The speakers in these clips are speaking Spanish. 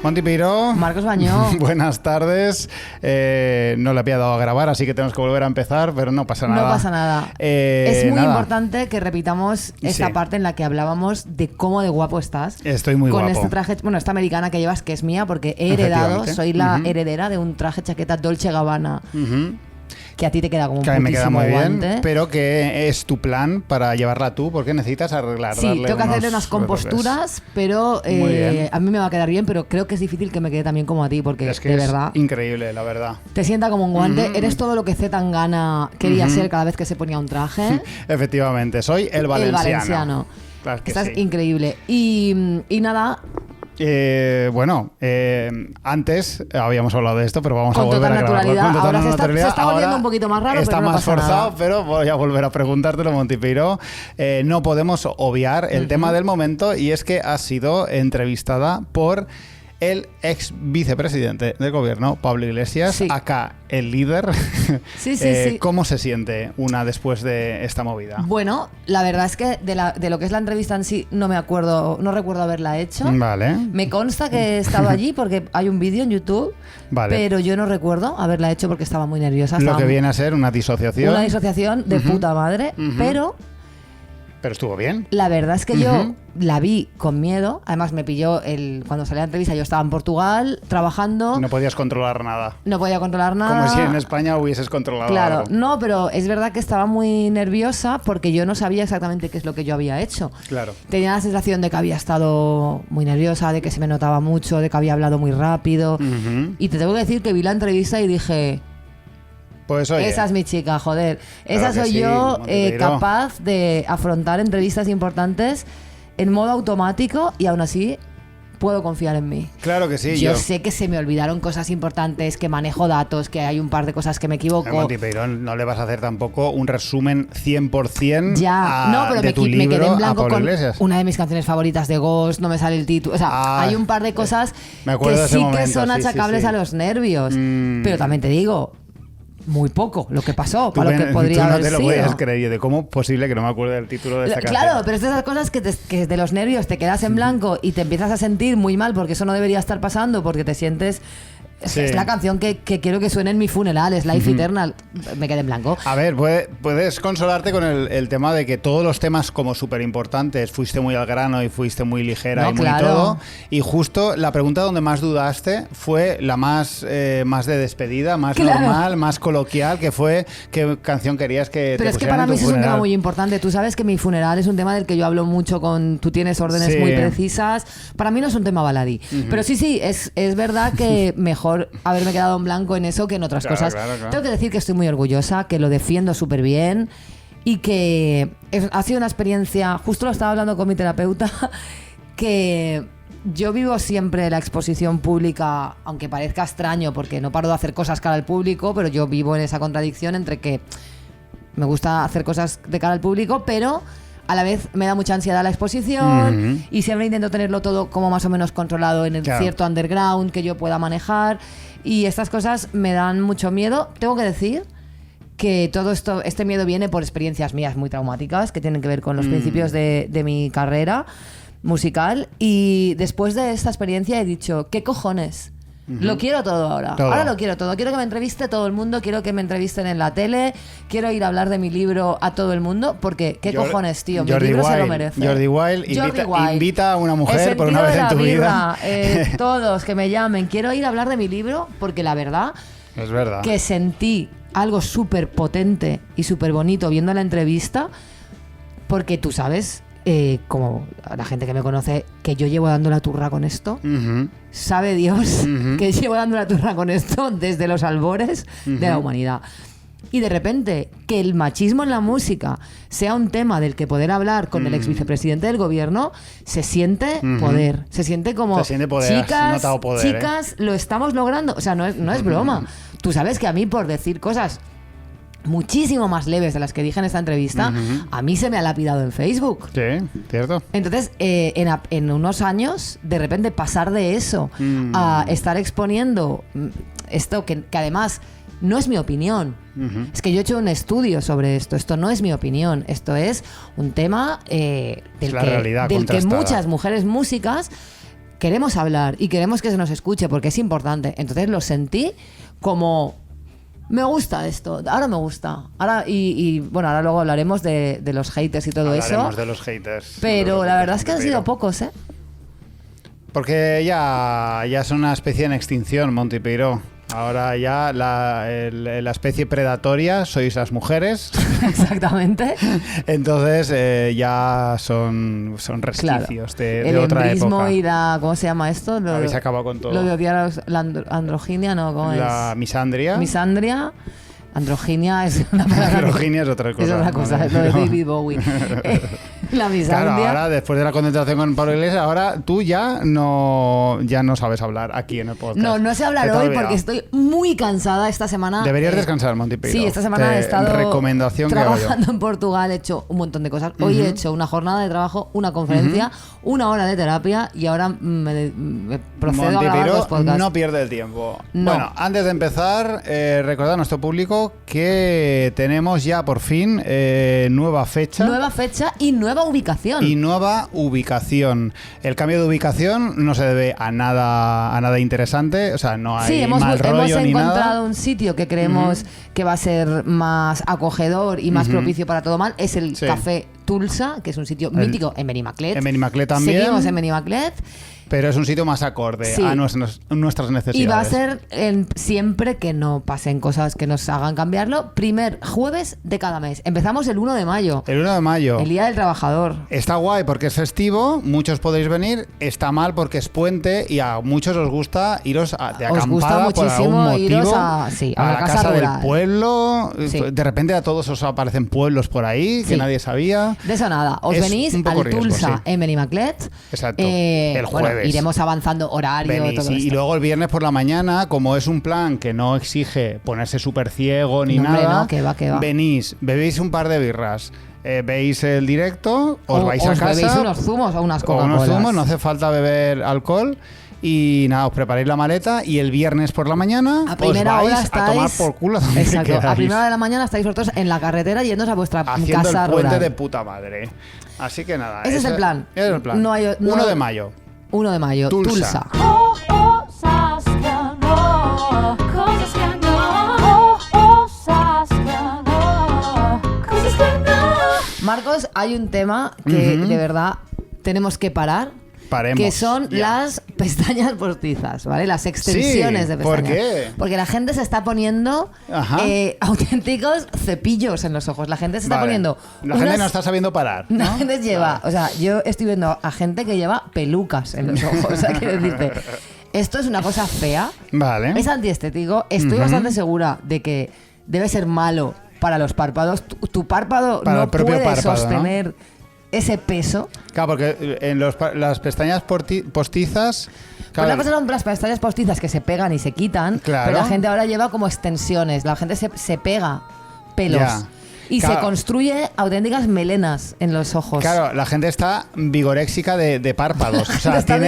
Monty Peiró. Marcos Bañó. Buenas tardes. No le había dado a grabar, así que tenemos que volver a empezar, pero no pasa nada. No pasa nada. Es muy importante que repitamos esta parte en la que hablábamos de cómo de guapo estás. Estoy muy guapo. Con este traje, bueno, esta americana que llevas, que es mía, porque he heredado, soy la heredera de un traje chaqueta Dolce & Gabbana. Que a ti te queda como un putísimo me queda muy guante. Bien, pero que es tu plan para llevarla tú, porque necesitas arreglar. Sí, tengo que hacerle unas composturas, pero a mí me va a quedar bien, pero creo que es difícil que me quede también como a ti, porque es que de es verdad increíble, la verdad. Te sienta como un guante, eres todo lo que Zetangana quería ser cada vez que se ponía un traje. Efectivamente, soy el valenciano. Claro que estás increíble. Y nada. Antes habíamos hablado de esto, pero vamos a volver a grabarlo. Con total naturalidad. Se está volviendo un poquito más raro, está pero no más pasa forzado, nada. pero voy a volver a preguntártelo, Monty Peiró. No podemos obviar el tema del momento, y es que has sido entrevistada por el ex vicepresidente del gobierno, Pablo Iglesias, acá el líder. Sí. ¿Cómo se siente una después de esta movida? Bueno, la verdad es que de lo que es la entrevista en sí no recuerdo haberla hecho. Vale. Me consta que he estado allí porque hay un vídeo en YouTube, pero yo no recuerdo haberla hecho porque estaba muy nerviosa. Lo que viene a ser una disociación. Una disociación de puta madre, pero estuvo bien. La verdad es que yo la vi con miedo. Además me pilló cuando salí a la entrevista, yo estaba en Portugal trabajando. No podías controlar nada. No podía controlar nada. Como si en España hubieses controlado algo. No, pero es verdad que estaba muy nerviosa porque yo no sabía exactamente qué es lo que yo había hecho. Claro. Tenía la sensación de que había estado muy nerviosa, de que se me notaba mucho, de que había hablado muy rápido. Y te tengo que decir que vi la entrevista y dije... Pues oye, esa es mi chica, joder. Esa soy yo, capaz de afrontar entrevistas importantes en modo automático y aún así puedo confiar en mí. Claro que sí. Yo sé que se me olvidaron cosas importantes, que manejo datos, que hay un par de cosas que me equivoco. Monty Peiró, no le vas a hacer tampoco un resumen 100% pero de tu libro me quedé en blanco con Iglesias. Una de mis canciones favoritas de Ghost, no me sale el título. O sea, hay un par de cosas que sí que son achacables a los nervios. Pero también te digo... muy poco lo que pasó, para lo que podría haber sido. Tú no te lo puedes creer. ¿De cómo es posible que no me acuerde del título de esta canción? Claro, pero es de esas cosas que de los nervios te quedas en blanco y te empiezas a sentir muy mal porque eso no debería estar pasando, porque te sientes... Es la canción que quiero que suene en mi funeral, es Life Eternal. Me quedé en blanco. A ver, puedes consolarte con el tema de que todos los temas como súper importantes fuiste muy al grano y fuiste muy ligera y muy todo. Y justo la pregunta donde más dudaste fue la más de despedida, más normal, más coloquial, que fue qué canción querías que Pero te es que para mí es un tema muy importante. Tú sabes que mi funeral es un tema del que yo hablo mucho tú tienes órdenes muy precisas. Para mí no es un tema baladí. Pero sí, es verdad que mejor haberme quedado en blanco en eso que en otras cosas. Claro. Tengo que decir que estoy muy orgullosa, que lo defiendo súper bien y que ha sido una experiencia, justo lo estaba hablando con mi terapeuta, que yo vivo siempre la exposición pública, aunque parezca extraño porque no paro de hacer cosas cara al público, pero yo vivo en esa contradicción entre que me gusta hacer cosas de cara al público, pero a la vez me da mucha ansiedad la exposición y siempre intento tenerlo todo como más o menos controlado en el cierto underground que yo pueda manejar, y estas cosas me dan mucho miedo. Tengo que decir que todo este miedo viene por experiencias mías muy traumáticas que tienen que ver con los principios de mi carrera musical, y después de esta experiencia he dicho, ¿qué cojones? Lo quiero todo ahora. Ahora lo quiero todo. Quiero que me entreviste todo el mundo. Quiero que me entrevisten en la tele. Quiero ir a hablar de mi libro a todo el mundo. Porque, ¿qué cojones, tío? Mi libro se lo merece. Jordi Wild invita a una mujer por una vez en tu vida. Todos que me llamen. Quiero ir a hablar de mi libro porque la verdad es verdad que sentí algo súper potente y súper bonito viendo la entrevista, porque tú sabes... como la gente que me conoce, que yo llevo dando la turra con esto, sabe Dios que llevo dando la turra con esto desde los albores de la humanidad. Y de repente, que el machismo en la música sea un tema del que poder hablar con el ex vicepresidente del gobierno, se siente poder. Se siente como, poder, chicas, lo estamos logrando. O sea, no es broma. Tú sabes que a mí, por decir cosas muchísimo más leves de las que dije en esta entrevista, a mí se me ha lapidado en Facebook. Sí, cierto. Entonces, en unos años, de repente pasar de eso a estar exponiendo esto que además no es mi opinión. Es que yo he hecho un estudio sobre esto. Esto no es mi opinión. Esto es un tema del que muchas mujeres músicas queremos hablar y queremos que se nos escuche porque es importante. Entonces lo sentí como... Me gusta esto, ahora me gusta. Ahora bueno, ahora luego hablaremos de los haters y todo eso. Hablaremos de los haters. Pero la verdad es que han sido pocos, ¿eh? Porque ya son una especie en extinción, Monty Peiró. Ahora ya la especie predatoria sois las mujeres. Exactamente. Entonces ya son resquicios de otra época. Y la... ¿Cómo se llama esto? Habéis acabado con todo. Lo de odiar la androginia, ¿no? ¿Cómo la misandria. Misandria. Androginia es una palabra. Androginia es otra cosa. Es otra cosa, es lo de David Bowie. La misandria. Claro, ahora después de la concentración con Pablo Iglesias, ahora tú ya no sabes hablar aquí en el podcast. No sé hablar hoy porque estoy muy cansada esta semana. Deberías descansar, Monty Peiró. Sí, esta semana he estado trabajando que en Portugal, he hecho un montón de cosas. Hoy he hecho una jornada de trabajo, una conferencia, 1 hora de terapia y ahora me procedo Monty a grabar Peiró los podcasts. No pierde el tiempo. No. Bueno, antes de empezar, recordad a nuestro público que tenemos ya por fin nueva fecha. Nueva fecha y nueva ubicación. El cambio de ubicación no se debe a nada interesante, o sea, no hay mal rollo ni nada. Hemos encontrado un sitio que creemos que va a ser más acogedor y más propicio para todo mal. Es el Café Tulsa, que es un sitio mítico en Benimaclet. En Benimaclet también. Seguimos en Benimaclet. Pero es un sitio más acorde a nuestras necesidades. Y va a ser siempre que no pasen cosas que nos hagan cambiarlo. Primer jueves de cada mes. Empezamos el 1 de mayo. El 1 de mayo. El Día del Trabajador. Está guay porque es festivo, muchos podéis venir. Está mal porque es puente y a muchos os gusta iros de acampada. Os gusta por algún motivo, iros a la casa del rural. pueblo. Sí. De repente a todos os aparecen pueblos por ahí que nadie sabía. De eso nada. Os venís al Tulsa en Benimaclet. Exacto. El jueves. Bueno, iremos avanzando horario, venís, todo esto. Y luego el viernes por la mañana, como es un plan que no exige ponerse súper ciego ni nada, no, que va. Venís, bebéis un par de birras, veis el directo, os vais a casa. Os bebéis unos zumos o unas Coca-Colas. Unos zumos, no hace falta beber alcohol. Y nada, os preparáis la maleta y el viernes por la mañana os vais a tomar por culo donde exacto, queráis. A primera hora de la mañana estáis vosotros en la carretera yéndoos a vuestra haciendo casa el puente rural. de puta madre. Así que nada. Ese es el plan. Ese es el plan. 1 de mayo. 1 de mayo, Tulsa. Marcos, hay un tema que de verdad tenemos que parar. Paremos, que son las pestañas postizas, ¿vale? Las extensiones de pestañas. ¿Por qué? Porque la gente se está poniendo auténticos cepillos en los ojos. La gente se está poniendo... gente no está sabiendo parar, ¿no? La gente lleva... O sea, yo estoy viendo a gente que lleva pelucas en los ojos. O sea, quiero decirte... Esto es una cosa fea. Vale. Es antiestético. Estoy bastante segura de que debe ser malo para los párpados. Tu párpado para no puede párpado, sostener... ¿no? Ese peso. Claro, porque en las pestañas postizas... Claro, una cosa son las pestañas postizas que se pegan y se quitan, claro. Pero la gente ahora lleva como extensiones. La gente se pega pelos. Ya. Y se construye auténticas melenas en los ojos. Claro, la gente está vigoréxica de párpados. O sea, están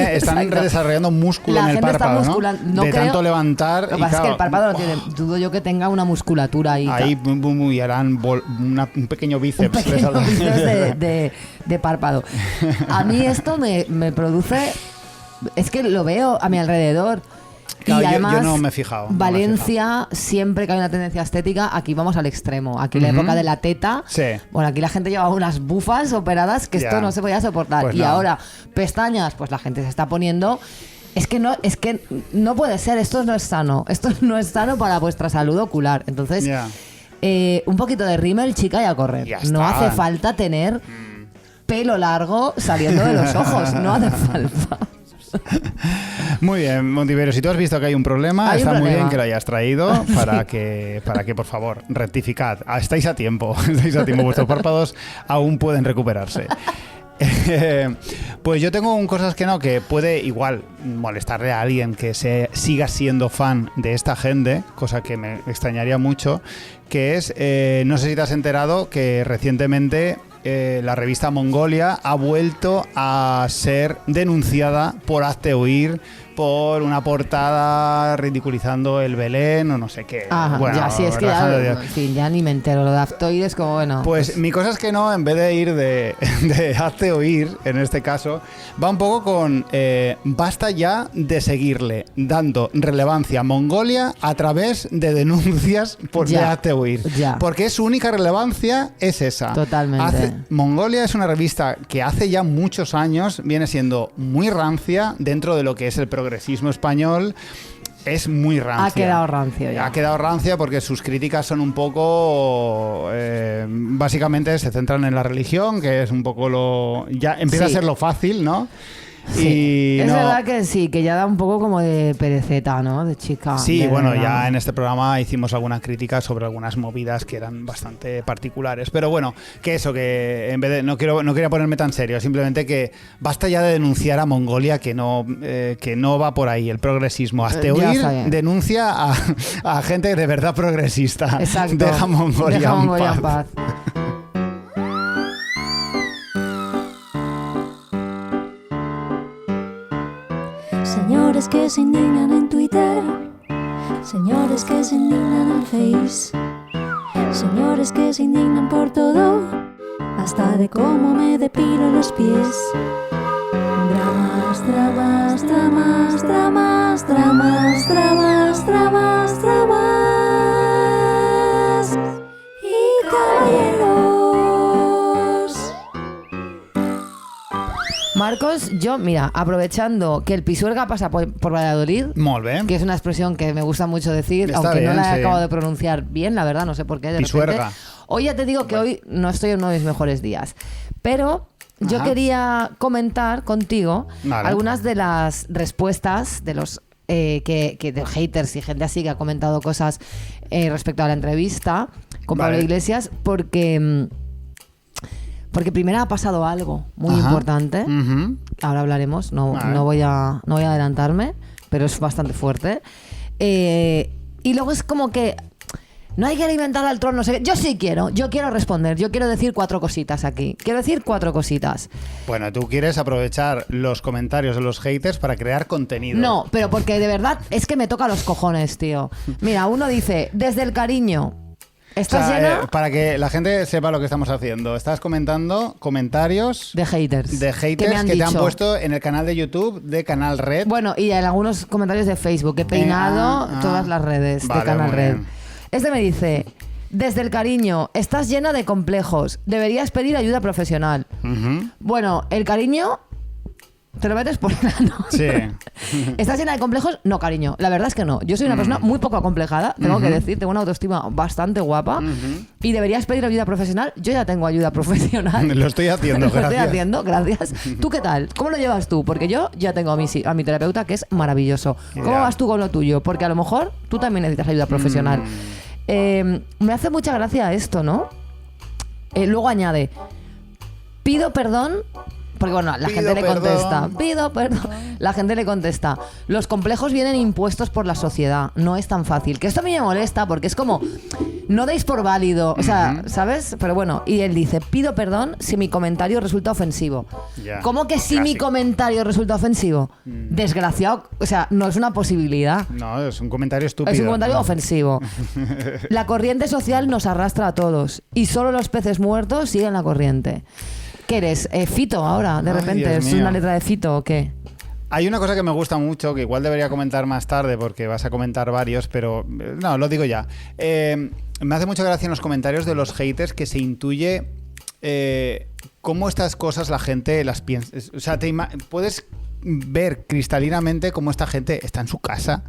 desarrollando músculo en el párpado, ¿no? De tanto levantar. Lo que pasa es que el párpado no tiene... Dudo yo que tenga una musculatura ahí. Ahí, y harán un pequeño bíceps. Un pequeño bíceps de párpado. A mí esto me produce... Es que lo veo a mi alrededor. Claro, y además, yo no me he fijado. Valencia, siempre que hay una tendencia estética, aquí vamos al extremo. Aquí la época de la teta. Sí. Bueno, aquí la gente llevaba unas bufas operadas que esto no se podía soportar. Pues y ahora, pestañas, pues la gente se está poniendo... Es que no puede ser, esto no es sano. Esto no es sano para vuestra salud ocular. Entonces, un poquito de rímel, chica, y a correr. No hace falta tener pelo largo saliendo de los ojos. No hace falta. Muy bien, Monty Peiró, si tú has visto que hay un problema, está muy bien que lo hayas traído para que, por favor, rectificad. Estáis a tiempo, vuestros párpados aún pueden recuperarse. Pues yo tengo cosas que puede igual molestarle a alguien que siga siendo fan de esta gente, cosa que me extrañaría mucho, que es, no sé si te has enterado que recientemente la revista Mongolia ha vuelto a ser denunciada por hazte oír por una portada ridiculizando el Belén o no sé qué. Ajá, bueno, ya, sí, es que ya, en fin, ya ni me entero. Lo de Hazte es como, bueno. Pues mi cosa es que no, en vez de ir de Hazte Oír, en este caso, va un poco con basta ya de seguirle dando relevancia a Mongolia a través de denuncias por de Hazte Oír. Ya. Porque su única relevancia es esa. Totalmente. Mongolia es una revista que hace ya muchos años viene siendo muy rancia dentro de lo que es el progresismo español. Es muy rancia. Ha quedado rancio ya. Ha quedado rancia porque sus críticas son un poco... básicamente se centran en la religión, que es un poco lo... Ya empieza a ser lo fácil, ¿no? Sí. Es verdad que sí, que ya da un poco como de pereceta, ¿no? De chica. Sí, bueno, ya en este programa hicimos alguna crítica sobre algunas movidas que eran bastante particulares. Pero bueno, que eso, que en vez de... No quería ponerme tan serio, simplemente que basta ya de denunciar a Mongolia que no va por ahí el progresismo. Hazte Oír denuncia a gente de verdad progresista. Exacto. Deja Mongolia en paz. Señores que se indignan en Twitter, señores que se indignan en Face, señores que se indignan por todo, hasta de cómo me depilo los pies. Dramas, dramas, dramas, dramas, dramas, dramas, dramas, dramas y caballeros. Marcos, yo, mira, aprovechando que el Pisuerga pasa por Valladolid, Molt bé. que es una expresión que me gusta mucho decir, Está aunque bien, no la sí. acabo de pronunciar bien, la verdad, no sé por qué. De Pisuerga. repente. Hoy ya te digo que hoy no estoy en uno de mis mejores días, pero yo quería comentar contigo algunas de las respuestas de los de haters y gente así que ha comentado cosas respecto a la entrevista con Pablo Iglesias, porque primero ha pasado algo muy importante. Ahora hablaremos, no voy a adelantarme, pero es bastante fuerte. Y luego es como que no hay que alimentar al trono. Yo quiero responder, yo quiero decir 4 cositas aquí. Quiero decir 4 cositas. Bueno, tú quieres aprovechar los comentarios de los haters para crear contenido. No, pero porque de verdad es que me toca los cojones, tío. Mira, uno dice, desde el cariño. ¿Estás llena? Para que la gente sepa lo que estamos haciendo, estás comentando comentarios de haters que te han puesto en el canal de YouTube de Canal Red. Bueno, y en algunos comentarios de Facebook. He peinado todas las redes de Canal Red. Bien. Este me dice, desde el cariño, estás llena de complejos, deberías pedir ayuda profesional. Bueno, el cariño... ¿Te lo metes por el ano? Sí. ¿Estás llena de complejos? No, cariño. La verdad es que no. Yo soy una persona muy poco acomplejada, tengo que decir. Tengo una autoestima bastante guapa. Y deberías pedir ayuda profesional. Yo ya tengo ayuda profesional. Lo estoy haciendo, gracias. Lo estoy haciendo, gracias. ¿Tú qué tal? ¿Cómo lo llevas tú? Porque yo ya tengo a mi terapeuta, que es maravilloso. ¿Cómo vas tú con lo tuyo? Porque a lo mejor tú también necesitas ayuda profesional. Me hace mucha gracia esto, ¿no? Luego añade, pido perdón. Porque bueno, la gente le contesta, pido perdón. La gente le contesta, los complejos vienen impuestos por la sociedad, no es tan fácil. Que esto a mí me molesta porque es como, no deis por válido, o sea, ¿sabes? Pero bueno, y él dice, pido perdón si mi comentario resulta ofensivo. ¿Cómo que si mi comentario resulta ofensivo? Desgraciado, o sea, no es una posibilidad. No, es un comentario estúpido. Es un comentario ofensivo. La corriente social nos arrastra a todos y solo los peces muertos siguen la corriente. ¿Qué eres? ¿Fito ahora? De repente, ¿es una letra de Fito o qué? Hay una cosa que me gusta mucho, que igual debería comentar más tarde porque vas a comentar varios, pero no, lo digo ya. Me hace mucha gracia en los comentarios de los haters que se intuye cómo estas cosas la gente las piensa. O sea, puedes ver cristalinamente cómo esta gente está en su casa,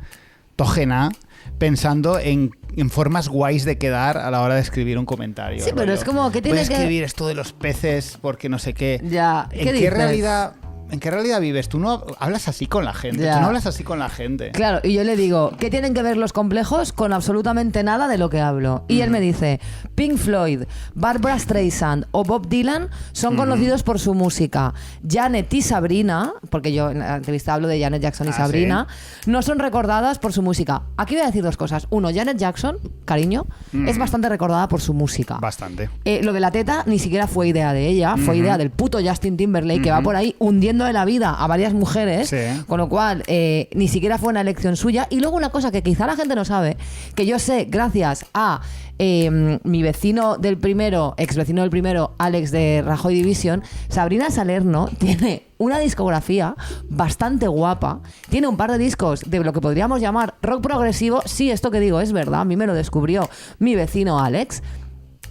tojena, pensando en formas guays de quedar a la hora de escribir un comentario. Sí, pero es como que tiene que... Voy a escribir esto de los peces porque no sé qué. Ya, ¿En qué realidad vives? Tú no hablas así con la gente. Ya. Tú no hablas así con la gente. Claro, y yo le digo, ¿qué tienen que ver los complejos con absolutamente nada de lo que hablo? Y él me dice, Pink Floyd, Barbra Streisand o Bob Dylan son conocidos por su música. Janet y Sabrina, porque yo en la entrevista hablo de Janet Jackson y Sabrina, no son recordadas por su música. Aquí voy a decir 2 cosas. Uno, Janet Jackson, cariño, es bastante recordada por su música. Bastante. Lo de la teta ni siquiera fue idea de ella, fue idea del puto Justin Timberlake que va por ahí hundiendo yendo de la vida a varias mujeres, con lo cual ni siquiera fue una elección suya. Y luego una cosa que quizá la gente no sabe, que yo sé gracias a mi vecino del primero, ex vecino del primero, Alex de Rajoy Division, Sabrina Salerno tiene una discografía bastante guapa, tiene un par de discos de lo que podríamos llamar rock progresivo. Sí, esto que digo es verdad, a mí me lo descubrió mi vecino Alex.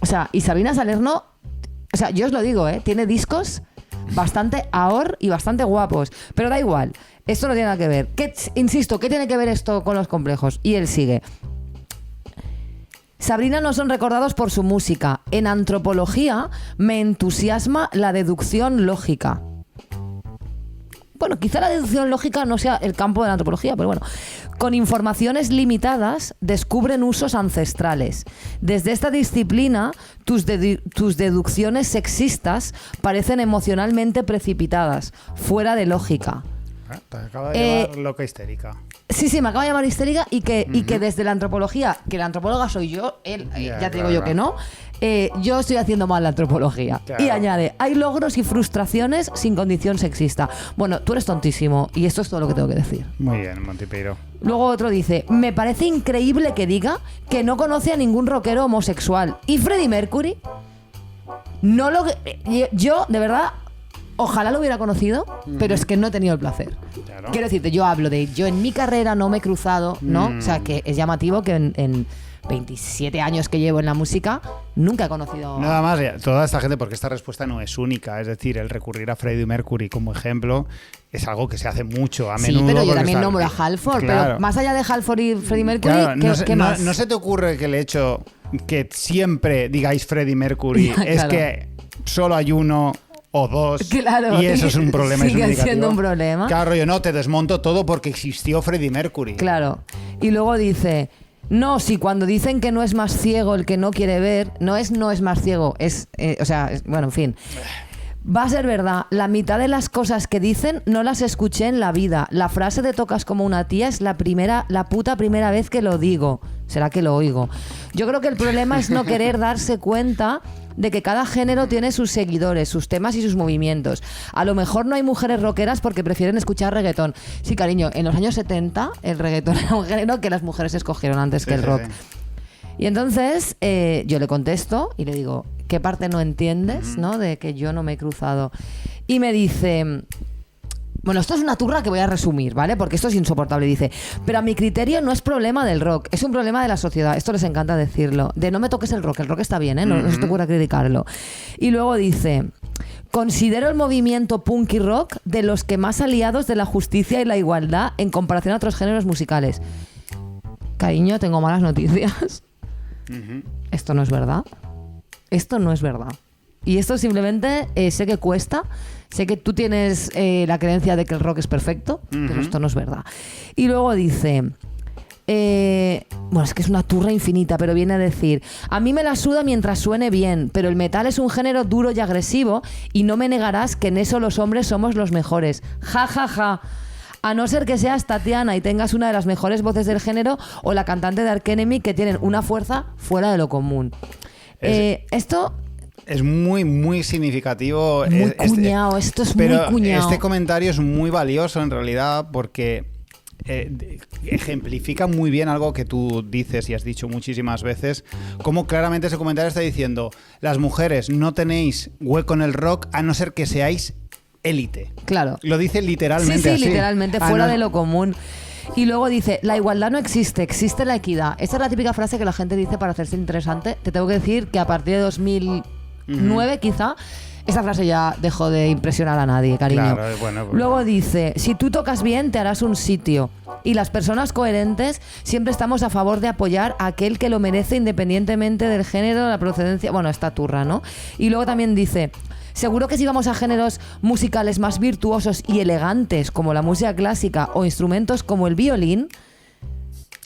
O sea, y Sabrina Salerno, o sea, yo os lo digo, tiene discos bastante ahor y bastante guapos, pero da igual, esto no tiene nada que ver. Insisto, ¿qué tiene que ver esto con los complejos? Y él sigue. Sabrina no son recordados por su música. En antropología me entusiasma la deducción lógica. Bueno, quizá la deducción lógica no sea el campo de la antropología, pero bueno. Con informaciones limitadas descubren usos ancestrales. Desde esta disciplina, tus deducciones sexistas parecen emocionalmente precipitadas, fuera de lógica. Te acaba de llamar loca histérica. Sí, me acaba de llamar histérica y que desde la antropología, que la antropóloga soy yo, él, ya te digo yo que no, yo estoy haciendo mal la antropología. Claro. Y añade, hay logros y frustraciones sin condición sexista. Bueno, tú eres tontísimo y esto es todo lo que tengo que decir. Muy bien, Montipeiro. Luego otro dice, me parece increíble que diga que no conoce a ningún rockero homosexual. ¿Y Freddie Mercury? No lo... Yo, de verdad... Ojalá lo hubiera conocido, pero es que no he tenido el placer. Claro. Quiero decirte, yo hablo de... Yo en mi carrera no me he cruzado, ¿no? O sea, que es llamativo que en 27 años que llevo en la música, nunca he conocido... Nada más, toda esta gente, porque esta respuesta no es única. Es decir, el recurrir a Freddie Mercury como ejemplo es algo que se hace mucho, a menudo. Sí, pero yo también nombro a Halford. Claro. Pero más allá de Halford y Freddie Mercury, claro, ¿qué más? ¿No se te ocurre que el hecho que siempre digáis Freddie Mercury es que solo hay uno... o dos, claro, y eso es un problema. Sigue siendo un problema. Claro, yo no, te desmonto todo porque existió Freddie Mercury. Claro. Y luego dice, no, si cuando dicen que no es más ciego el que no quiere ver, no es más ciego, es, bueno, en fin. Va a ser verdad, la mitad de las cosas que dicen no las escuché en la vida. La frase de tocas como una tía es la puta primera vez que lo digo. ¿Será que lo oigo? Yo creo que el problema es no querer darse cuenta de que cada género tiene sus seguidores, sus temas y sus movimientos. A lo mejor no hay mujeres rockeras porque prefieren escuchar reggaetón. Sí, cariño, en los años 70 el reggaetón era un género que las mujeres escogieron antes que el rock. Sí. Y entonces yo le contesto y le digo, ¿qué parte no entiendes, ¿no? De que yo no me he cruzado? Y me dice... Bueno, esto es una turra que voy a resumir, ¿vale? Porque esto es insoportable. Dice, pero a mi criterio no es problema del rock, es un problema de la sociedad. Esto les encanta decirlo. De no me toques el rock está bien, ¿eh? No se te ocurra criticarlo. Y luego dice, considero el movimiento punk y rock de los que más aliados de la justicia y la igualdad en comparación a otros géneros musicales. Cariño, tengo malas noticias. Esto no es verdad. Esto no es verdad. Y esto simplemente sé que cuesta. Sé que tú tienes la creencia de que el rock es perfecto, pero esto no es verdad. Y luego dice... bueno, es que es una turra infinita, pero viene a decir, a mí me la suda mientras suene bien, pero el metal es un género duro y agresivo y no me negarás que en eso los hombres somos los mejores. Ja, ja, ja. A no ser que seas Tatiana y tengas una de las mejores voces del género o la cantante de Ark Enemy, que tienen una fuerza fuera de lo común. Esto... Es muy, muy significativo. Muy cuñado, esto es muy cuñado. Este comentario es muy valioso en realidad porque ejemplifica muy bien algo que tú dices y has dicho muchísimas veces, cómo claramente ese comentario está diciendo, las mujeres no tenéis hueco en el rock a no ser que seáis élite. Claro. Lo dice literalmente así. Sí, literalmente, fuera de lo común. Y luego dice, la igualdad no existe, existe la equidad. Esta es la típica frase que la gente dice para hacerse interesante. Te tengo que decir que a partir de 2009 quizá, esta frase ya dejó de impresionar a nadie, cariño. Claro, bueno. Luego dice, si tú tocas bien te harás un sitio. Y las personas coherentes siempre estamos a favor de apoyar a aquel que lo merece independientemente del género, la procedencia, bueno, esta turra, ¿no? Y luego también dice, seguro que si vamos a géneros musicales más virtuosos y elegantes como la música clásica o instrumentos como el violín,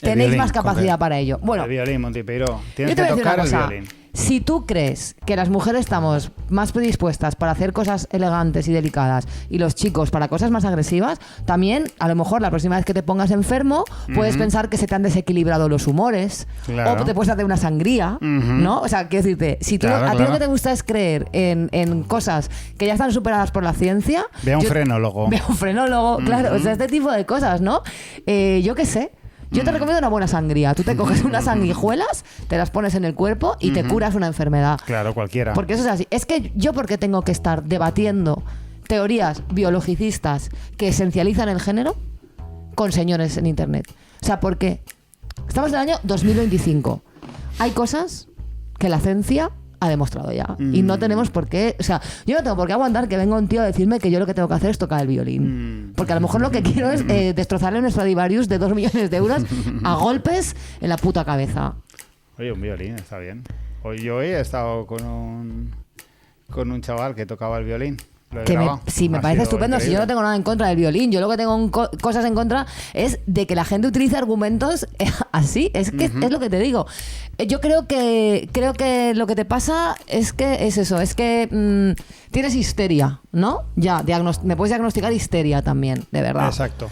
tenéis más capacidad para ello. Bueno, el violín, Montipeiro. Tienes que tocar el violín. Si tú crees que las mujeres estamos más predispuestas para hacer cosas elegantes y delicadas y los chicos para cosas más agresivas, también a lo mejor la próxima vez que te pongas enfermo puedes pensar que se te han desequilibrado los humores, o te puedes hacer una sangría, ¿no? O sea, quiero decirte, si tú, a ti lo que te gusta es creer en cosas que ya están superadas por la ciencia... Ve a un frenólogo. Ve a un frenólogo, claro, o sea, este tipo de cosas, ¿no? Yo qué sé. Yo te recomiendo una buena sangría. Tú te coges unas sanguijuelas, te las pones en el cuerpo y te curas una enfermedad. Claro, cualquiera. Porque eso es así. Es que yo, ¿por qué tengo que estar debatiendo teorías biologicistas que esencializan el género con señores en internet? O sea, ¿por qué? Estamos en el año 2025. Hay cosas que la ciencia ha demostrado ya. Y no tenemos por qué... O sea, yo no tengo por qué aguantar que venga un tío a decirme que yo lo que tengo que hacer es tocar el violín. Porque a lo mejor lo que quiero es destrozarle un Stradivarius de 2 millones de euros a golpes en la puta cabeza. Oye, un violín, está bien. Yo he estado con un chaval que tocaba el violín. Sí, me parece estupendo. Si yo no tengo nada en contra del violín, yo lo que tengo cosas en contra es de que la gente utilice argumentos así. Es que es lo que te digo. Yo creo que lo que te pasa es que es eso, es que tienes histeria, ¿no? Ya, me puedes diagnosticar histeria también, de verdad. Exacto.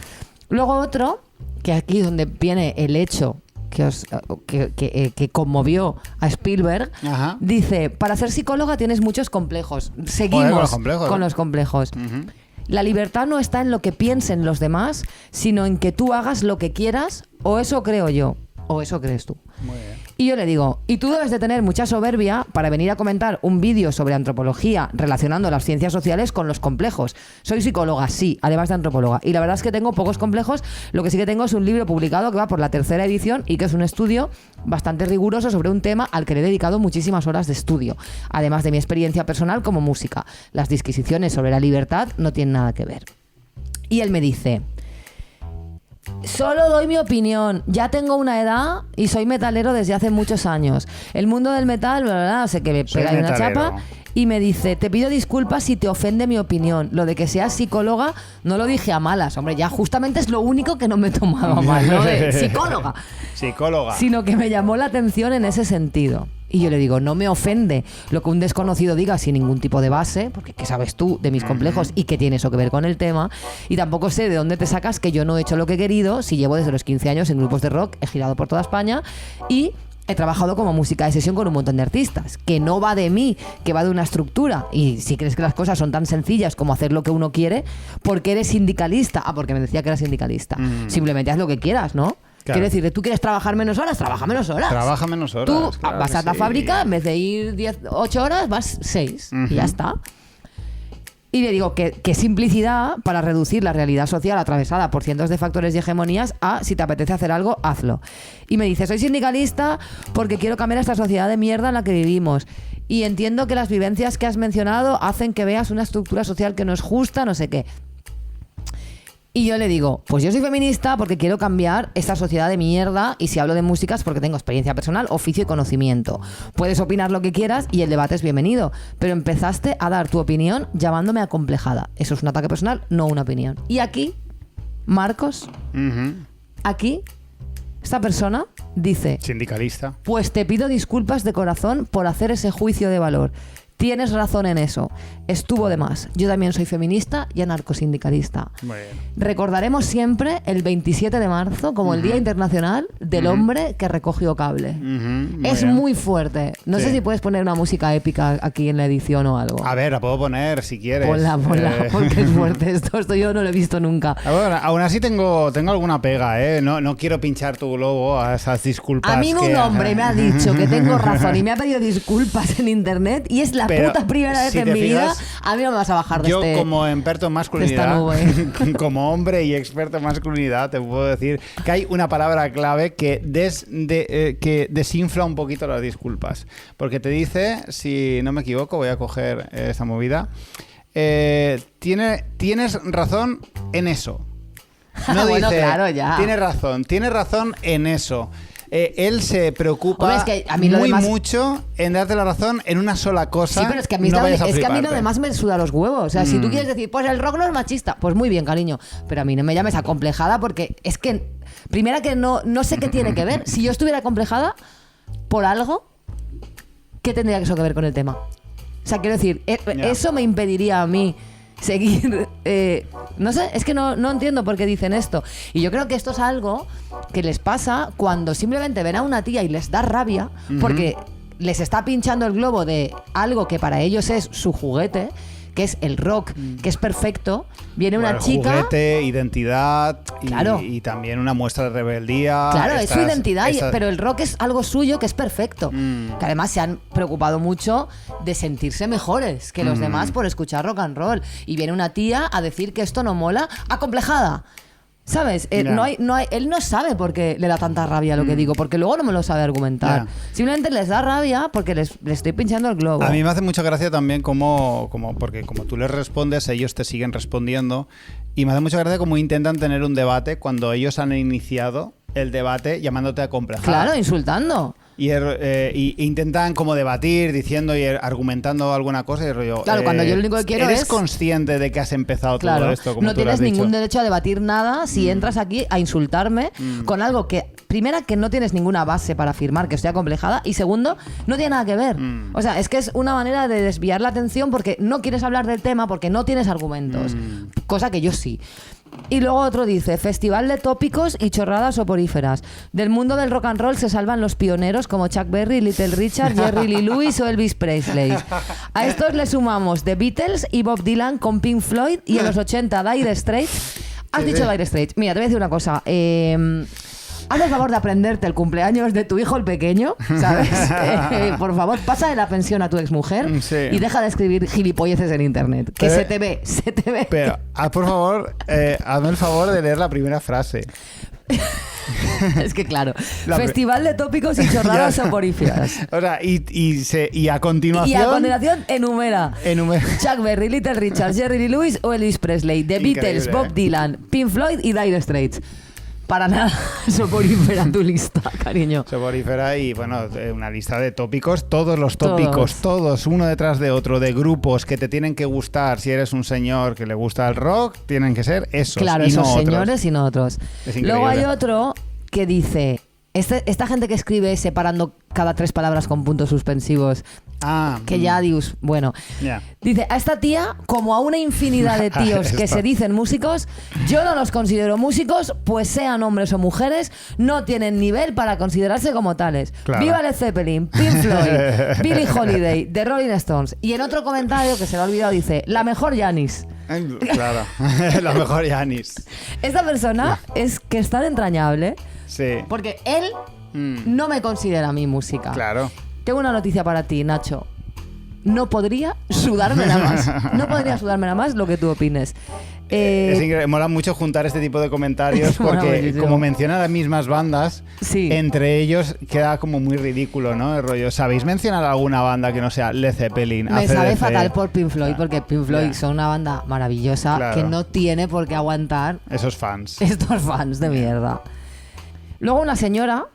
Luego otro, que aquí donde viene el hecho que conmovió a Spielberg, dice: para ser psicóloga tienes muchos complejos. Seguimos con los complejos. La libertad no está en lo que piensen los demás, sino en que tú hagas lo que quieras, o eso creo yo, o eso crees tú. Muy bien. Y yo le digo, y tú debes de tener mucha soberbia para venir a comentar un vídeo sobre antropología relacionando las ciencias sociales con los complejos. Soy psicóloga, sí, además de antropóloga. Y la verdad es que tengo pocos complejos. Lo que sí que tengo es un libro publicado que va por la 3ª edición y que es un estudio bastante riguroso sobre un tema al que le he dedicado muchísimas horas de estudio. Además de mi experiencia personal como música. Las disquisiciones sobre la libertad no tienen nada que ver. Y él me dice: solo doy mi opinión. Ya tengo una edad y soy metalero desde hace muchos años. El mundo del metal, bla, bla, bla, sé que me pega una chapa. Y me dice: te pido disculpas si te ofende mi opinión. Lo de que seas psicóloga no lo dije a malas. Hombre, ya justamente es lo único que no me he tomado a mal, ¿no? De psicóloga. Sino que me llamó la atención en ese sentido. Y yo le digo: no me ofende lo que un desconocido diga sin ningún tipo de base, porque ¿qué sabes tú de mis complejos y qué tiene eso que ver con el tema? Y tampoco sé de dónde te sacas que yo no he hecho lo que he querido, si llevo desde los 15 años en grupos de rock, he girado por toda España y he trabajado como música de sesión con un montón de artistas, que no va de mí, que va de una estructura. Y si crees que las cosas son tan sencillas como hacer lo que uno quiere, ¿por qué eres sindicalista? Ah, porque me decía que era sindicalista. Simplemente haz lo que quieras, ¿no? Claro. Quiero decir, ¿tú quieres trabajar menos horas? Trabaja menos horas. Trabaja menos horas. Tú vas a la fábrica, en vez de ir 8 horas, vas 6 y ya está. Y le digo que simplicidad para reducir la realidad social atravesada por cientos de factores y hegemonías a: si te apetece hacer algo, hazlo. Y me dice: soy sindicalista porque quiero cambiar esta sociedad de mierda en la que vivimos. Y entiendo que las vivencias que has mencionado hacen que veas una estructura social que no es justa, no sé qué. Y yo le digo: pues yo soy feminista porque quiero cambiar esta sociedad de mierda, y si hablo de música es porque tengo experiencia personal, oficio y conocimiento. Puedes opinar lo que quieras y el debate es bienvenido, pero empezaste a dar tu opinión llamándome acomplejada. Eso es un ataque personal, no una opinión. Y aquí, Marcos, aquí, esta persona dice: sindicalista. Pues te pido disculpas de corazón por hacer ese juicio de valor. Tienes razón en eso. Estuvo de más. Yo también soy feminista y anarcosindicalista. Muy bien. Recordaremos siempre el 27 de marzo como el Día Internacional del Hombre que recogió cable. Es muy fuerte. No sé si puedes poner una música épica aquí en la edición o algo. A ver, la puedo poner si quieres. Ponla, porque es fuerte esto yo no lo he visto nunca. Bueno, aún así tengo alguna pega, ¿eh? No quiero pinchar tu globo a esas disculpas. A mí un hombre me ha dicho que tengo razón y me ha pedido disculpas en internet, y es la puta primera vez en mi vida. A mí no me vas a bajar de yo como experto en masculinidad, como hombre y experto en masculinidad, te puedo decir que hay una palabra clave que desinfla un poquito las disculpas, porque te dice, si no me equivoco, voy a coger esta movida, tienes razón en eso. No bueno, dice, claro, ya. Tienes razón en eso. Él se preocupa mucho en darte la razón en una sola cosa. Sí, pero es que a mí, lo demás me suda los huevos. O sea, si tú quieres decir, pues el rock no es machista, pues muy bien, cariño. Pero a mí no me llames acomplejada, porque es que, primera, que no sé qué tiene que ver. Si yo estuviera acomplejada por algo, ¿qué tendría eso que ver con el tema? O sea, quiero decir, eso me impediría a mí seguir... no sé, es que no entiendo por qué dicen esto. Y yo creo que esto es algo que les pasa cuando simplemente ven a una tía y les da rabia, porque les está pinchando el globo de algo que para ellos es su juguete, que es el rock, que es perfecto. Viene una chica... Juguete, identidad claro. y también una muestra de rebeldía. Claro, es su identidad, pero el rock es algo suyo que es perfecto. Que además se han preocupado mucho de sentirse mejores que los demás por escuchar rock and roll. Y viene una tía a decir que esto no mola, acomplejada. ¿Sabes? Él no sabe por qué le da tanta rabia lo que digo, porque luego no me lo sabe argumentar. Simplemente les da rabia porque les estoy pinchando el globo. A mí me hace mucha gracia también porque como tú les respondes, ellos te siguen respondiendo, y me hace mucha gracia cómo intentan tener un debate cuando ellos han iniciado el debate llamándote acomplejada. Claro, insultando. Y intentan como debatir, diciendo y argumentando alguna cosa y el rollo. Claro, cuando yo lo único que quiero ¿eres es... consciente de que has empezado todo esto? Como no tú lo has tienes ningún dicho? derecho a debatir nada si entras aquí a insultarme con algo que, primera, que no tienes ninguna base para afirmar que estoy acomplejada, y segundo, no tiene nada que ver. O sea, es que es una manera de desviar la atención porque no quieres hablar del tema, porque no tienes argumentos, cosa que yo sí. Y luego otro dice: festival de tópicos y chorradas soporíferas. Del mundo del rock and roll se salvan los pioneros como Chuck Berry, Little Richard, Jerry Lee Lewis o Elvis Presley. A estos le sumamos The Beatles y Bob Dylan con Pink Floyd, y en los 80 Dire Straits. Has dicho Dire Straits. Mira, te voy a decir una cosa. Haz el favor de aprenderte el cumpleaños de tu hijo el pequeño, ¿sabes? Por favor, pasa de la pensión a tu exmujer y deja de escribir gilipolleces en internet. Que se te ve. Pero, por favor, hazme el favor de leer la primera frase. Es que claro, festival de tópicos y chorradas soporíferas. O sea, y a continuación... Y a continuación enumera Chuck Berry, Little Richard, Jerry Lee Lewis o Elvis Presley, The Beatles, Bob Dylan, Pink Floyd y Dire Straits. Para nada soporífera tu lista, cariño. Soporífera y, bueno, una lista de tópicos, todos los tópicos, todos, uno detrás de otro, de grupos que te tienen que gustar. Si eres un señor que le gusta el rock, tienen que ser esos. Claro, y esos no señores otros. y no otros. Luego hay otro que dice... Esta gente que escribe separando cada 3 palabras con puntos suspensivos, que ya dios, bueno, dice: a esta tía, como a una infinidad de tíos que se dicen músicos, yo no los considero músicos, pues sean hombres o mujeres, no tienen nivel para considerarse como tales. Claro. Viva Led Zeppelin, Pink Floyd, Billie Holiday, The Rolling Stones. Y en otro comentario que se le ha olvidado dice: la mejor Janis. Claro, la mejor Janis. Esta persona es que es tan entrañable. Sí. Porque él no me considera mi música. Claro. Tengo una noticia para ti, Nacho. No podría sudármela más. No podría sudármela más lo que tú opines. Es increíble. Mola mucho juntar este tipo de comentarios porque como mencionan las mismas bandas, entre ellos queda como muy ridículo, ¿no? El rollo, ¿sabéis mencionar alguna banda que no sea Led Zeppelin? Me sabe fatal por Pink Floyd, porque Pink Floyd son una banda maravillosa que no tiene por qué aguantar esos fans. Estos fans de mierda. Luego una señora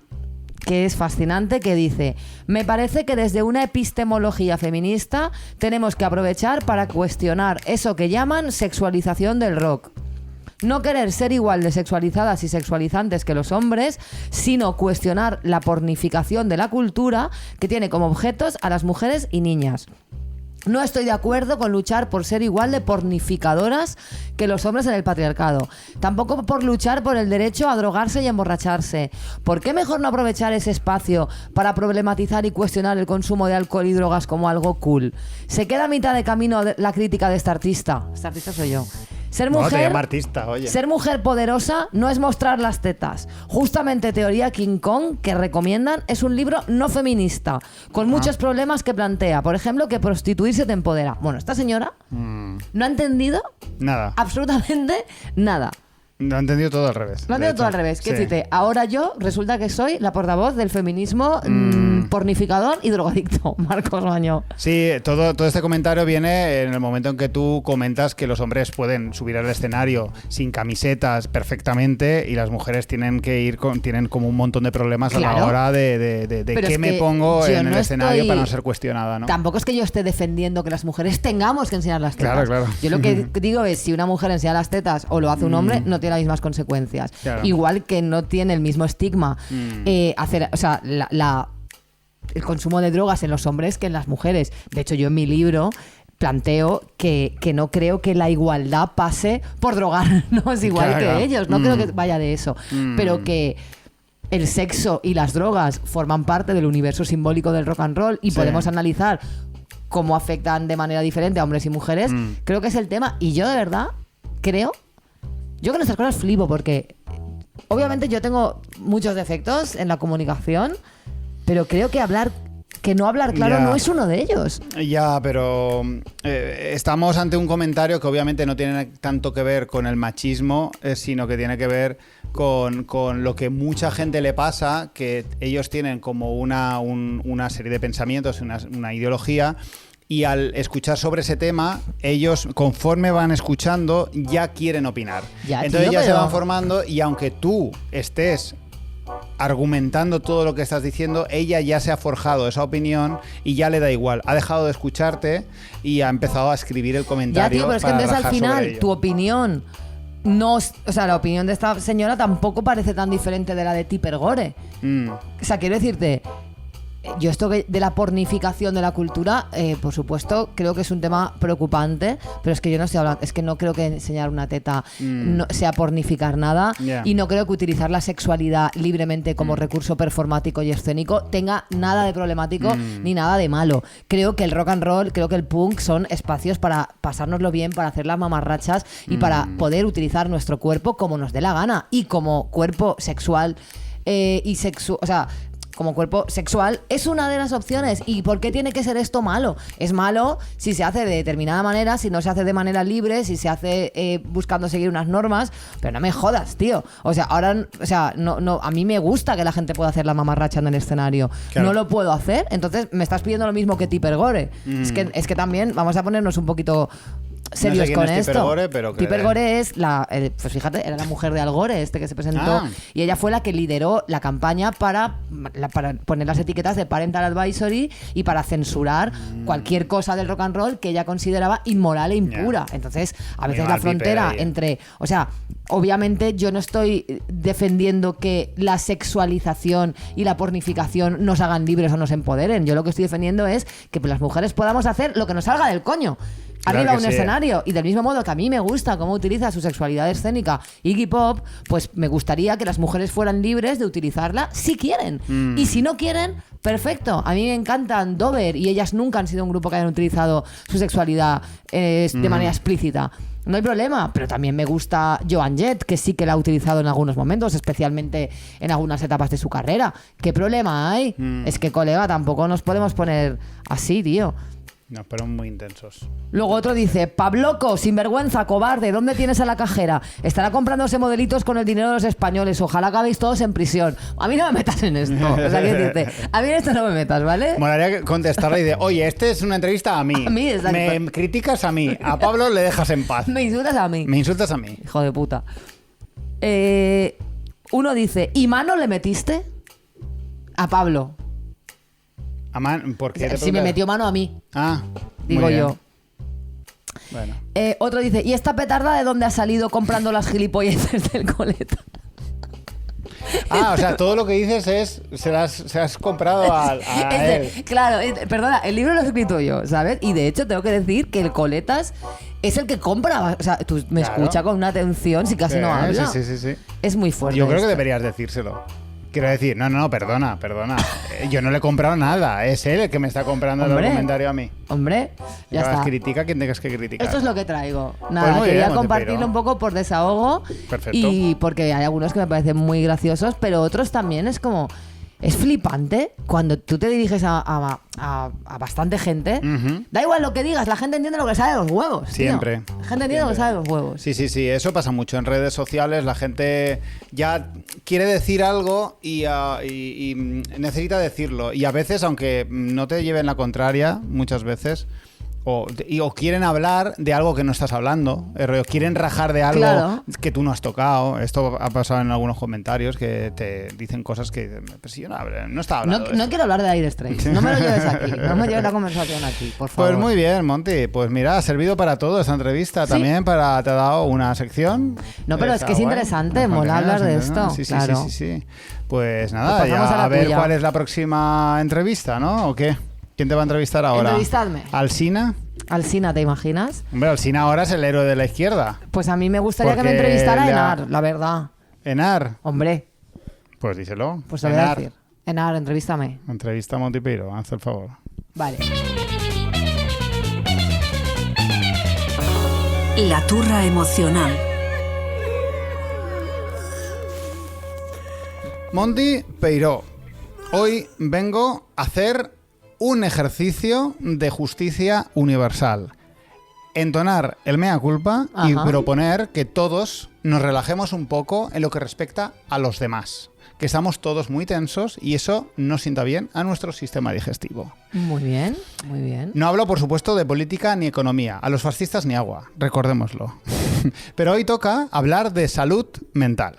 que es fascinante, que dice: me parece que desde una epistemología feminista tenemos que aprovechar para cuestionar eso que llaman sexualización del rock. No querer ser igual de sexualizadas y sexualizantes que los hombres, sino cuestionar la pornificación de la cultura que tiene como objetos a las mujeres y niñas. No estoy de acuerdo con luchar por ser igual de pornificadoras que los hombres en el patriarcado. Tampoco por luchar por el derecho a drogarse y emborracharse. ¿Por qué mejor no aprovechar ese espacio para problematizar y cuestionar el consumo de alcohol y drogas como algo cool? Se queda a mitad de camino la crítica de esta artista. Esta artista soy yo. Ser mujer poderosa no es mostrar las tetas. Justamente Teoría King Kong, que recomiendan, es un libro no feminista, con muchos problemas que plantea. Por ejemplo, que prostituirse te empodera. Bueno, esta señora no ha entendido nada. Absolutamente nada. Lo ha entendido todo al revés. Lo ha entendido todo al revés. ¿Qué dice? Ahora yo resulta que soy la portavoz del feminismo pornificador y drogadicto. Marcos Mañó. Sí, todo este comentario viene en el momento en que tú comentas que los hombres pueden subir al escenario sin camisetas perfectamente y las mujeres tienen como un montón de problemas a la hora de qué me pongo en el escenario para no ser cuestionada, ¿no? Tampoco es que yo esté defendiendo que las mujeres tengamos que enseñar las tetas. Claro. Yo lo que digo es, si una mujer enseña las tetas o lo hace un hombre, no tiene las mismas consecuencias. Claro. Igual que no tiene el mismo estigma hacer, o sea, el consumo de drogas en los hombres que en las mujeres. De hecho, yo en mi libro planteo que no creo que la igualdad pase por drogarnos igual que ellos. No creo que vaya de eso. Pero que el sexo y las drogas forman parte del universo simbólico del rock and roll y podemos analizar cómo afectan de manera diferente a hombres y mujeres. Creo que es el tema. Y yo de verdad creo... Yo con estas cosas flipo porque obviamente yo tengo muchos defectos en la comunicación, pero creo que no hablar claro no es uno de ellos. Ya, pero estamos ante un comentario que obviamente no tiene tanto que ver con el machismo, sino que tiene que ver con lo que mucha gente le pasa, que ellos tienen como una serie de pensamientos, una ideología, y al escuchar sobre ese tema, ellos, conforme van escuchando, ya quieren opinar. Entonces se van formando, y aunque tú estés argumentando todo lo que estás diciendo, ella ya se ha forjado esa opinión y ya le da igual. Ha dejado de escucharte y ha empezado a escribir el comentario. Ya, tío, pero es que entonces al final tu opinión no, o sea, la opinión de esta señora tampoco parece tan diferente de la de Tipper Gore. O sea, quiero decirte, yo esto de la pornificación de la cultura, por supuesto, creo que es un tema preocupante, pero es que yo no estoy hablando, es que no creo que enseñar una teta no sea pornificar nada, y no creo que utilizar la sexualidad libremente como recurso performático y escénico tenga nada de problemático ni nada de malo. Creo que el rock and roll, creo que el punk son espacios para pasárnoslo bien, para hacer las mamarrachas y para poder utilizar nuestro cuerpo como nos dé la gana, y como cuerpo sexual o sea, como cuerpo sexual es una de las opciones. ¿Y por qué tiene que ser esto malo? Es malo si se hace de determinada manera, si no se hace de manera libre, si se hace buscando seguir unas normas, pero no me jodas, tío. O sea, ahora, o sea, no, a mí me gusta que la gente pueda hacer la mamarracha en el escenario. Claro. No lo puedo hacer, entonces me estás pidiendo lo mismo que Tipper Gore. Es que también vamos a ponernos un poquito serios no sé con es esto. Tipper Gore, pero Tipper Gore es pues fíjate, era la mujer de Al Gore, que se presentó, y ella fue la que lideró la campaña para poner las etiquetas de Parental Advisory y para censurar cualquier cosa del rock and roll que ella consideraba inmoral e impura. Entonces, a veces la frontera entre, o sea, obviamente yo no estoy defendiendo que la sexualización y la pornificación nos hagan libres o nos empoderen. Yo lo que estoy defendiendo es que las mujeres podamos hacer lo que nos salga del coño. Arriba un escenario. Y del mismo modo que a mí me gusta cómo utiliza su sexualidad escénica Iggy Pop, pues me gustaría que las mujeres fueran libres de utilizarla si quieren. Y si no quieren, perfecto. A mí me encantan Dover, y ellas nunca han sido un grupo que hayan utilizado su sexualidad de manera explícita. No hay problema, pero también me gusta Joan Jett, que sí que la ha utilizado en algunos momentos, especialmente en algunas etapas de su carrera. ¿Qué problema hay? Es que, colega, tampoco nos podemos poner así, tío. No, pero muy intensos. Luego otro dice: Pabloco, sinvergüenza, cobarde, ¿dónde tienes a la cajera? Estará comprándose modelitos con el dinero de los españoles. Ojalá acabéis todos en prisión. A mí no me metas en esto. O sea, ¿qué dices? A mí en esto no me metas, ¿vale? Molaría contestarle y de: oye, este es una entrevista a mí. A mí, exacto. Me criticas a mí. A Pablo le dejas en paz. Me insultas a mí. Me insultas a mí. Hijo de puta. Uno dice: ¿y mano le metiste? A Pablo. ¿Por qué? Si me metió mano a mí. Digo yo. Bueno. Otro dice: ¿y esta petarda de dónde ha salido comprando las gilipolleces del coleta? O sea, todo lo que dices es se has comprado a él. Claro, perdona, el libro lo he escrito yo, ¿sabes? Y de hecho tengo que decir que el Coletas es el que compra. O sea, tú me escuchas con una atención si casi no habla. Sí. Es muy fuerte. Yo creo que deberías decírselo. Quiero decir, no, perdona. Yo no le he comprado nada. Es él el que me está comprando el comentario a mí. Hombre, ya está. Critica a quien tengas que criticar. Esto es lo que traigo. Nada, pues quería compartirlo un poco por desahogo. Perfecto. Y porque hay algunos que me parecen muy graciosos, pero otros también es como... Es flipante cuando tú te diriges a bastante gente. Da igual lo que digas, la gente entiende lo que sabe de los huevos. Siempre. Tío. La gente entiende lo que sabe de los huevos. Sí, eso pasa mucho en redes sociales. La gente ya quiere decir algo y necesita decirlo. Y a veces, aunque no te lleven la contraria, muchas veces, o quieren hablar de algo que no estás hablando, quieren rajar de algo que tú no has tocado. Esto ha pasado en algunos comentarios que te dicen cosas que pues yo no estaba hablando. No quiero hablar de Dire Straits, no me lo lleves aquí, no me lleves la conversación aquí, por favor. Pues muy bien, Monty, pues mira, ha servido para todo esta entrevista. ¿Sí? También te ha dado una sección. No, pero es que es interesante, mola hablar de esto. Sí, claro. Sí. Pues nada, ya, a ver cuál es la próxima entrevista, ¿no? ¿O qué? ¿Quién te va a entrevistar ahora? Entrevistadme. ¿Alsina? Alsina, ¿te imaginas? Hombre, Alsina ahora es el héroe de la izquierda. Pues a mí me gustaría que me entrevistara Enar, la verdad. ¿Enar? Hombre. Pues díselo. Pues te voy a decir. Enar, entrevístame. Entrevista a Monty Peiro, haz el favor. Vale. La turra emocional. Monty Peiro, hoy vengo a hacer un ejercicio de justicia universal. Entonar el mea culpa y proponer que todos nos relajemos un poco en lo que respecta a los demás. Que estamos todos muy tensos y eso no sienta bien a nuestro sistema digestivo. Muy bien, muy bien. No hablo, por supuesto, de política ni economía. A los fascistas ni agua, recordémoslo. Pero hoy toca hablar de salud mental.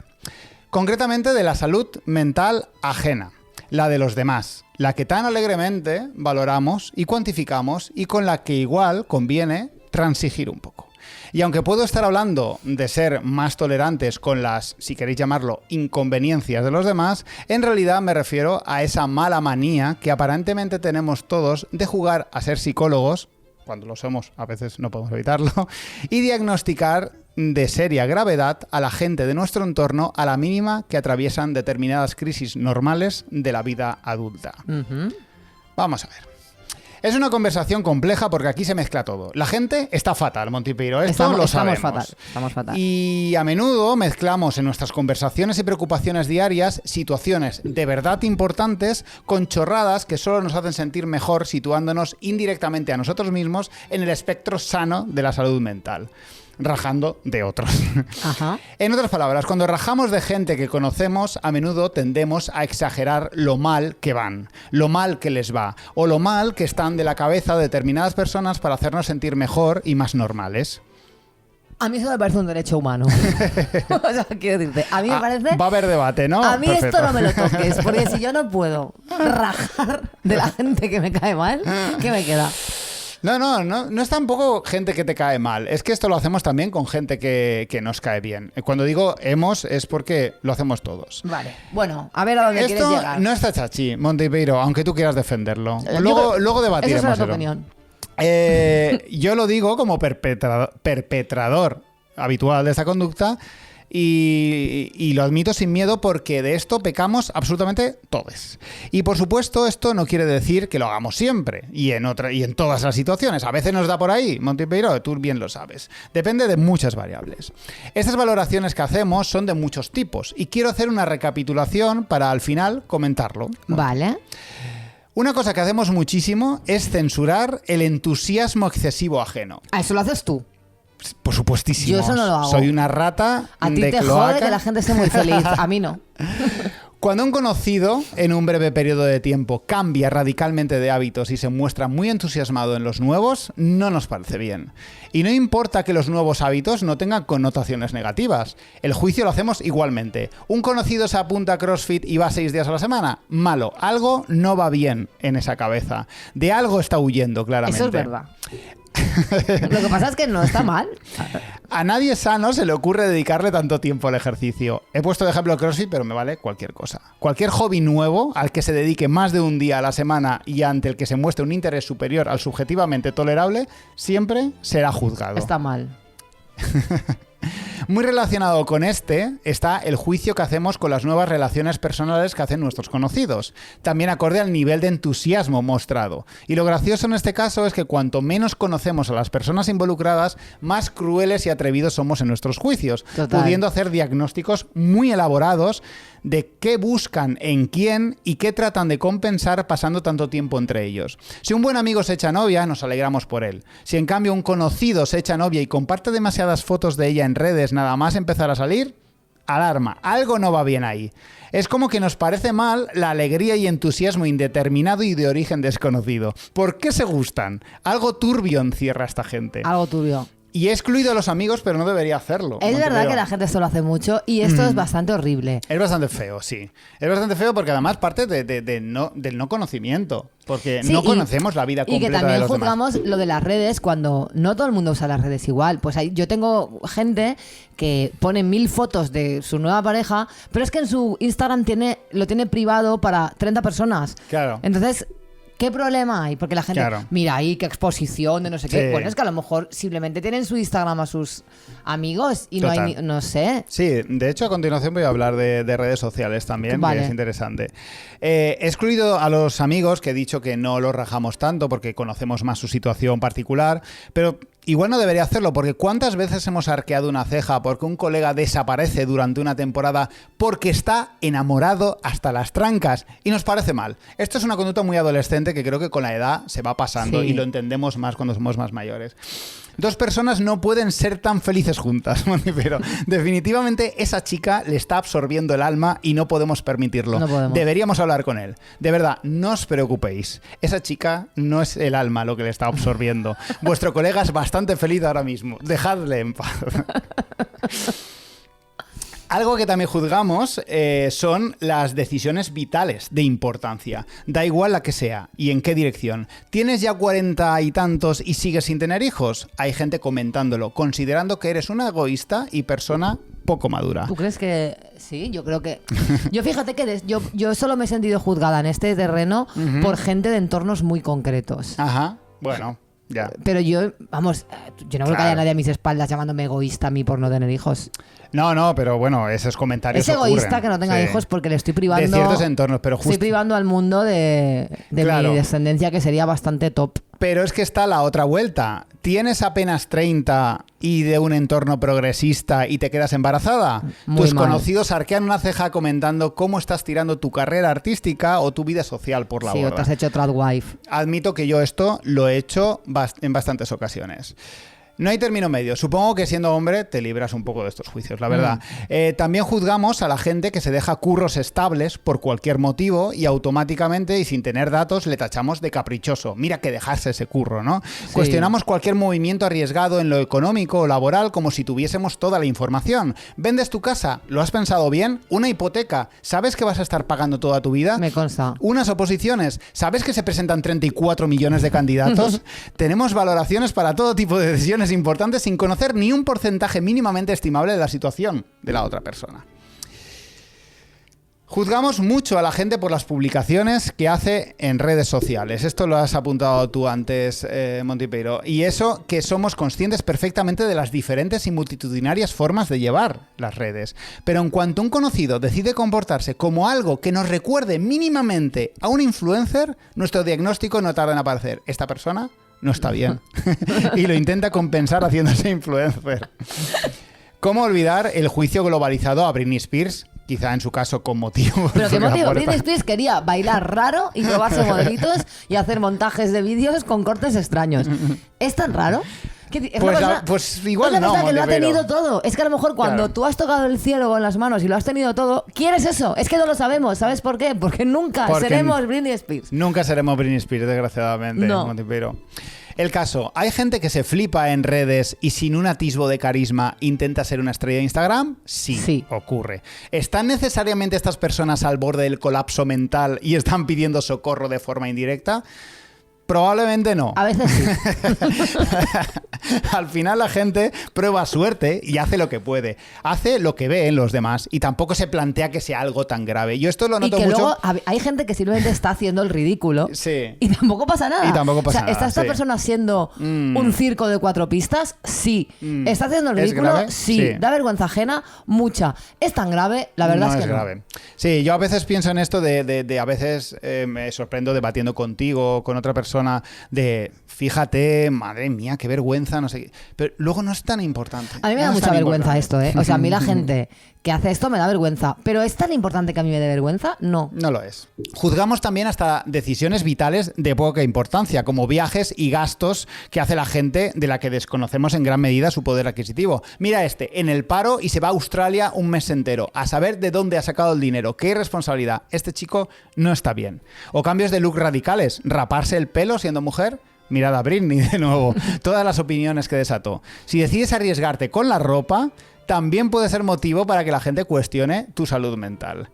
Concretamente de la salud mental ajena, la de los demás, la que tan alegremente valoramos y cuantificamos y con la que igual conviene transigir un poco. Y aunque puedo estar hablando de ser más tolerantes con las, si queréis llamarlo, inconveniencias de los demás, en realidad me refiero a esa mala manía que aparentemente tenemos todos de jugar a ser psicólogos, cuando lo somos, a veces no podemos evitarlo, y diagnosticar de seria gravedad a la gente de nuestro entorno a la mínima que atraviesan determinadas crisis normales de la vida adulta. Vamos a ver. Es una conversación compleja porque aquí se mezcla todo. La gente está fatal, Monty Peiro, esto lo sabemos. Estamos fatal. Y a menudo mezclamos en nuestras conversaciones y preocupaciones diarias situaciones de verdad importantes con chorradas que solo nos hacen sentir mejor situándonos indirectamente a nosotros mismos en el espectro sano de la salud mental. Rajando de otros. Ajá. En otras palabras, cuando rajamos de gente que conocemos, a menudo tendemos a exagerar lo mal que van, lo mal que les va, o lo mal que están de la cabeza de determinadas personas para hacernos sentir mejor y más normales. A mí eso me parece un derecho humano. O sea, quiero decirte, a mí me parece... Va a haber debate, ¿no? A mí Perfecto. esto no me lo toques, porque si yo no puedo rajar de la gente que me cae mal, ¿qué me queda? No es tampoco gente que te cae mal. Es que esto lo hacemos también con gente que nos cae bien. Cuando digo hemos es porque lo hacemos todos. Vale, bueno, a ver a dónde quieres llegar. Esto no está chachi, Monty Peiro, aunque tú quieras defenderlo. Luego debatiremos. Esa es tu opinión. Yo lo digo como perpetrador habitual de esta conducta. Y lo admito sin miedo porque de esto pecamos absolutamente todos. Y por supuesto esto no quiere decir que lo hagamos siempre y en todas las situaciones. A veces nos da por ahí, Monty Peiro, tú bien lo sabes. Depende de muchas variables. Estas valoraciones que hacemos son de muchos tipos y quiero hacer una recapitulación para al final comentarlo. Vale. Una cosa que hacemos muchísimo es censurar el entusiasmo excesivo ajeno. Eso lo haces tú. Por supuestísimo. Yo eso no lo hago. Soy una rata a ti de te cloaca. jode que la gente esté muy feliz. A mí no. Cuando un conocido en un breve periodo de tiempo cambia radicalmente de hábitos y se muestra muy entusiasmado en los nuevos, no nos parece bien. Y no importa que los nuevos hábitos no tengan connotaciones negativas. El juicio lo hacemos igualmente. Un conocido se apunta a CrossFit y va 6 días a la semana. Malo. Algo no va bien en esa cabeza. De algo está huyendo, claramente. Eso es verdad. Lo que pasa es que no está mal. A nadie sano se le ocurre dedicarle tanto tiempo al ejercicio. He puesto de ejemplo CrossFit, pero me vale cualquier cosa. Cualquier hobby nuevo al que se dedique más de un día a la semana y ante el que se muestre un interés superior al subjetivamente tolerable, siempre será juzgado. Está mal. Muy relacionado con este está el juicio que hacemos con las nuevas relaciones personales que hacen nuestros conocidos, también acorde al nivel de entusiasmo mostrado. Y lo gracioso en este caso es que cuanto menos conocemos a las personas involucradas, más crueles y atrevidos somos en nuestros juicios, Total. pudiendo hacer diagnósticos muy elaborados de qué buscan en quién y qué tratan de compensar pasando tanto tiempo entre ellos. Si un buen amigo se echa novia, nos alegramos por él. Si en cambio un conocido se echa novia y comparte demasiadas fotos de ella en redes nada más empezar a salir, alarma, algo no va bien ahí. Es como que nos parece mal la alegría y entusiasmo indeterminado y de origen desconocido. ¿Por qué se gustan? Algo turbio encierra a esta gente. Algo turbio. Y he excluido a los amigos, pero no debería hacerlo. Es verdad que la gente esto lo hace mucho y esto es bastante horrible. Es bastante feo, sí. Es bastante feo porque además parte del no conocimiento. Porque no conocemos la vida completa de los demás. Y que también juzgamos lo de las redes cuando no todo el mundo usa las redes igual. Pues yo tengo gente que pone 1000 fotos de su nueva pareja, pero es que en su Instagram lo tiene privado para 30 personas. Claro. Entonces... ¿qué problema hay? Porque la gente, mira ahí, qué exposición de no sé qué. Bueno, es que a lo mejor simplemente tienen su Instagram a sus amigos y Total. no hay no sé. Sí, de hecho a continuación voy a hablar de redes sociales también, vale. que es interesante. He excluido a los amigos, que he dicho que no los rajamos tanto porque conocemos más su situación particular, pero igual no debería hacerlo, porque ¿cuántas veces hemos arqueado una ceja porque un colega desaparece durante una temporada porque está enamorado hasta las trancas y nos parece mal? Esto es una conducta muy adolescente que creo que con la edad se va pasando y lo entendemos más cuando somos más mayores. Dos personas no pueden ser tan felices juntas, pero definitivamente esa chica le está absorbiendo el alma y no podemos permitirlo. No podemos. Deberíamos hablar con él. De verdad, no os preocupéis. Esa chica no es el alma lo que le está absorbiendo. Vuestro colega es bastante feliz ahora mismo. Dejadle en paz. Algo que también juzgamos son las decisiones vitales de importancia. Da igual la que sea y en qué dirección. ¿Tienes ya 40 y tantos y sigues sin tener hijos? Hay gente comentándolo, considerando que eres una egoísta y persona poco madura. ¿Tú crees que...? Sí, yo creo que... Yo fíjate que yo solo me he sentido juzgada en este terreno por gente de entornos muy concretos. Ajá, bueno... Ya. Pero yo no creo que haya nadie a mis espaldas llamándome egoísta a mí por no tener hijos. No, pero bueno, esos comentarios es egoísta ocurren. Que no tenga hijos porque le estoy privando... de ciertos entornos, pero justo... Estoy privando al mundo de mi descendencia, que sería bastante top. Pero es que está la otra vuelta. ¿Tienes apenas 30 y de un entorno progresista y te quedas embarazada? Tus conocidos arquean una ceja comentando cómo estás tirando tu carrera artística o tu vida social por la borda. Sí, o te has hecho tradwife. Admito que yo esto lo he hecho en bastantes ocasiones. No hay término medio. Supongo que siendo hombre te libras un poco de estos juicios, la verdad. También juzgamos a la gente que se deja curros estables por cualquier motivo y automáticamente y sin tener datos le tachamos de caprichoso. Mira que dejarse ese curro, ¿no? Sí. Cuestionamos cualquier movimiento arriesgado en lo económico o laboral como si tuviésemos toda la información. ¿Vendes tu casa? ¿Lo has pensado bien? ¿Una hipoteca? ¿Sabes que vas a estar pagando toda tu vida? Me consta. Unas oposiciones. ¿Sabes que se presentan 34 millones de candidatos? Tenemos valoraciones para todo tipo de decisiones importantes sin conocer ni un porcentaje mínimamente estimable de la situación de la otra persona. Juzgamos mucho a la gente por las publicaciones que hace en redes sociales. Esto lo has apuntado tú antes, Monty Peiro. Y eso que somos conscientes perfectamente de las diferentes y multitudinarias formas de llevar las redes. Pero en cuanto un conocido decide comportarse como algo que nos recuerde mínimamente a un influencer, nuestro diagnóstico no tarda en aparecer. Esta persona no está bien. Y lo intenta compensar haciéndose influencer. ¿Cómo olvidar el juicio globalizado a Britney Spears? Quizá en su caso con motivo. ¿Pero qué motivo? Britney Spears quería bailar raro y probarse modelitos y hacer montajes de vídeos con cortes extraños. ¿Es tan raro? Pues igual es la no, persona que lo ha pero... tenido todo. Es que a lo mejor cuando tú has tocado el cielo con las manos y lo has tenido todo, quieres eso. Es que no lo sabemos. ¿Sabes por qué? Porque nunca seremos Britney Spears. Nunca seremos Britney Spears, desgraciadamente. No. Pero el caso, hay gente que se flipa en redes y sin un atisbo de carisma intenta ser una estrella de Instagram. Sí, ocurre. ¿Están necesariamente estas personas al borde del colapso mental y están pidiendo socorro de forma indirecta? Probablemente no. A veces sí. Al final la gente prueba suerte y hace lo que puede. Hace lo que ve en los demás y tampoco se plantea que sea algo tan grave. Yo esto lo noto mucho. Y que luego hay gente que simplemente está haciendo el ridículo. Sí. Y tampoco pasa nada. Y tampoco pasa nada. ¿Está esta persona haciendo un circo de 4 pistas? Sí. ¿Está haciendo el ridículo? Sí. ¿Da vergüenza ajena? Mucha. ¿Es tan grave? La verdad es que no. Grave. Sí, yo a veces pienso en esto de a veces me sorprendo debatiendo contigo o con otra persona persona de fíjate, madre mía, qué vergüenza, no sé qué. Pero luego no es tan importante. A mí me da mucha vergüenza esto, ¿eh? O sea, a mí la gente que hace esto me da vergüenza. ¿Pero es tan importante que a mí me dé vergüenza? No. No lo es. Juzgamos también hasta decisiones vitales de poca importancia, como viajes y gastos que hace la gente de la que desconocemos en gran medida su poder adquisitivo. Mira en el paro y se va a Australia un mes entero, a saber de dónde ha sacado el dinero. ¡Qué irresponsabilidad! Este chico no está bien. O cambios de look radicales, raparse el pelo siendo mujer. Mirad a Britney de nuevo, todas las opiniones que desató. Si decides arriesgarte con la ropa, también puede ser motivo para que la gente cuestione tu salud mental.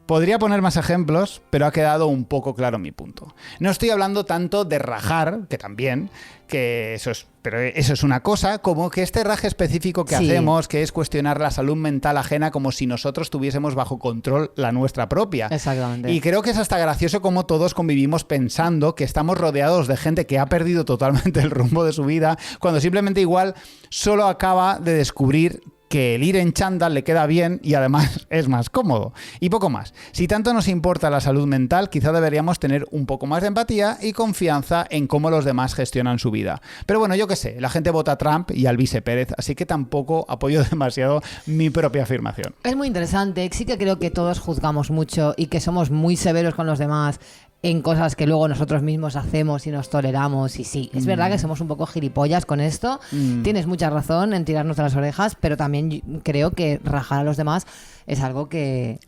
Podría poner más ejemplos, pero ha quedado un poco claro mi punto. No estoy hablando tanto de rajar, que también, pero eso es una cosa, como que este raje específico que hacemos, que es cuestionar la salud mental ajena como si nosotros tuviésemos bajo control la nuestra propia. Exactamente. Y creo que es hasta gracioso cómo todos convivimos pensando que estamos rodeados de gente que ha perdido totalmente el rumbo de su vida, cuando simplemente igual solo acaba de descubrir que el ir en chándal le queda bien y además es más cómodo. Y poco más. Si tanto nos importa la salud mental, quizá deberíamos tener un poco más de empatía y confianza en cómo los demás gestionan su vida. Pero bueno, yo qué sé, la gente vota a Trump y al vice Pérez, así que tampoco apoyo demasiado mi propia afirmación. Es muy interesante. Sí que creo que todos juzgamos mucho y que somos muy severos con los demás en cosas que luego nosotros mismos hacemos y nos toleramos. Y sí, es verdad que somos un poco gilipollas con esto. Tienes mucha razón en tirarnos de las orejas, pero también creo que rajar a los demás es algo que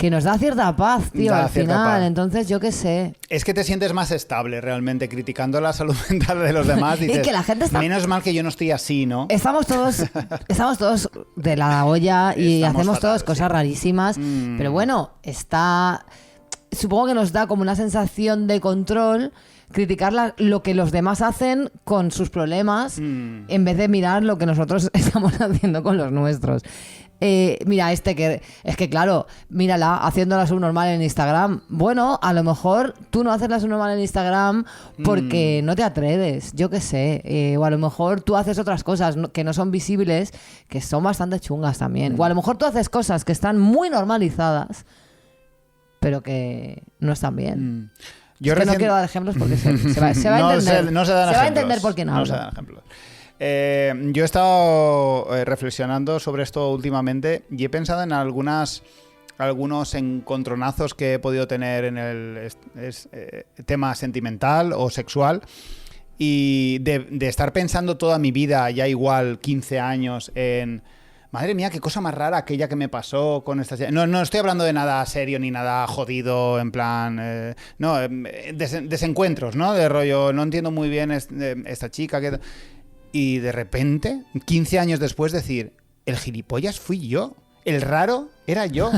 nos da cierta paz, tío, al final. Entonces, yo qué sé. Es que te sientes más estable realmente criticando la salud mental de los demás. Dices, y que la gente está... menos mal que yo no estoy así, ¿no? Estamos todos de la olla y hacemos todas cosas rarísimas. Pero bueno, supongo que nos da como una sensación de control criticar lo que los demás hacen con sus problemas en vez de mirar lo que nosotros estamos haciendo con los nuestros. Mira, que es que claro, mírala haciendo la subnormal en Instagram. Bueno, a lo mejor tú no haces la subnormal en Instagram porque no te atreves, yo qué sé, o a lo mejor tú haces otras cosas que no son visibles, que son bastante chungas también, o a lo mejor tú haces cosas que están muy normalizadas pero que no están bien. No quiero dar ejemplos porque se va a entender. No se dan ejemplos. Se va a entender por quién hablo. No se dan ejemplos. Yo he estado reflexionando sobre esto últimamente y he pensado en algunos encontronazos que he podido tener en el tema sentimental o sexual y de estar pensando toda mi vida, ya igual 15 años, en... Madre mía, qué cosa más rara aquella que me pasó con esta chica. No estoy hablando de nada serio ni nada jodido, en plan... desencuentros, ¿no? De rollo, no entiendo muy bien esta chica. Y de repente, 15 años después, decir, el gilipollas fui yo. El raro era yo.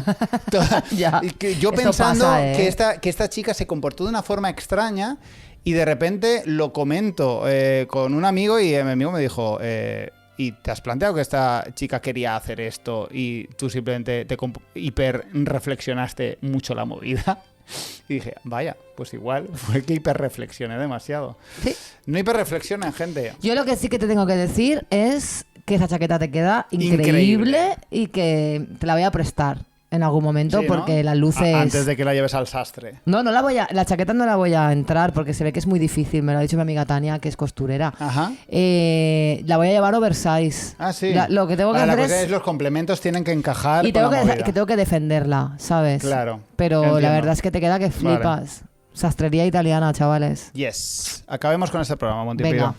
Yo pensando pasa, que esta chica se comportó de una forma extraña y de repente lo comento con un amigo y mi amigo me dijo... ¿Y te has planteado que esta chica quería hacer esto y tú simplemente te hiper reflexionaste mucho la movida? Y dije, vaya, pues igual fue que hiper reflexioné demasiado. Sí. No hiper reflexionen, gente. Yo lo que sí que te tengo que decir es que esa chaqueta te queda increíble y que te la voy a prestar en algún momento, sí, porque, ¿no? Las luces... Antes de que la lleves al sastre. No la chaqueta no la voy a entrar porque se ve que es muy difícil. Me lo ha dicho mi amiga Tania, que es costurera. Ajá. La voy a llevar oversize. Ah, sí. Lo que tengo que hacer es los complementos tienen que encajar. Y tengo que defenderla, ¿sabes? Claro. Pero entiendo. La verdad es que te queda que flipas. Vale. Sastrería italiana, chavales. Yes. Acabemos con este programa, Monty Venga.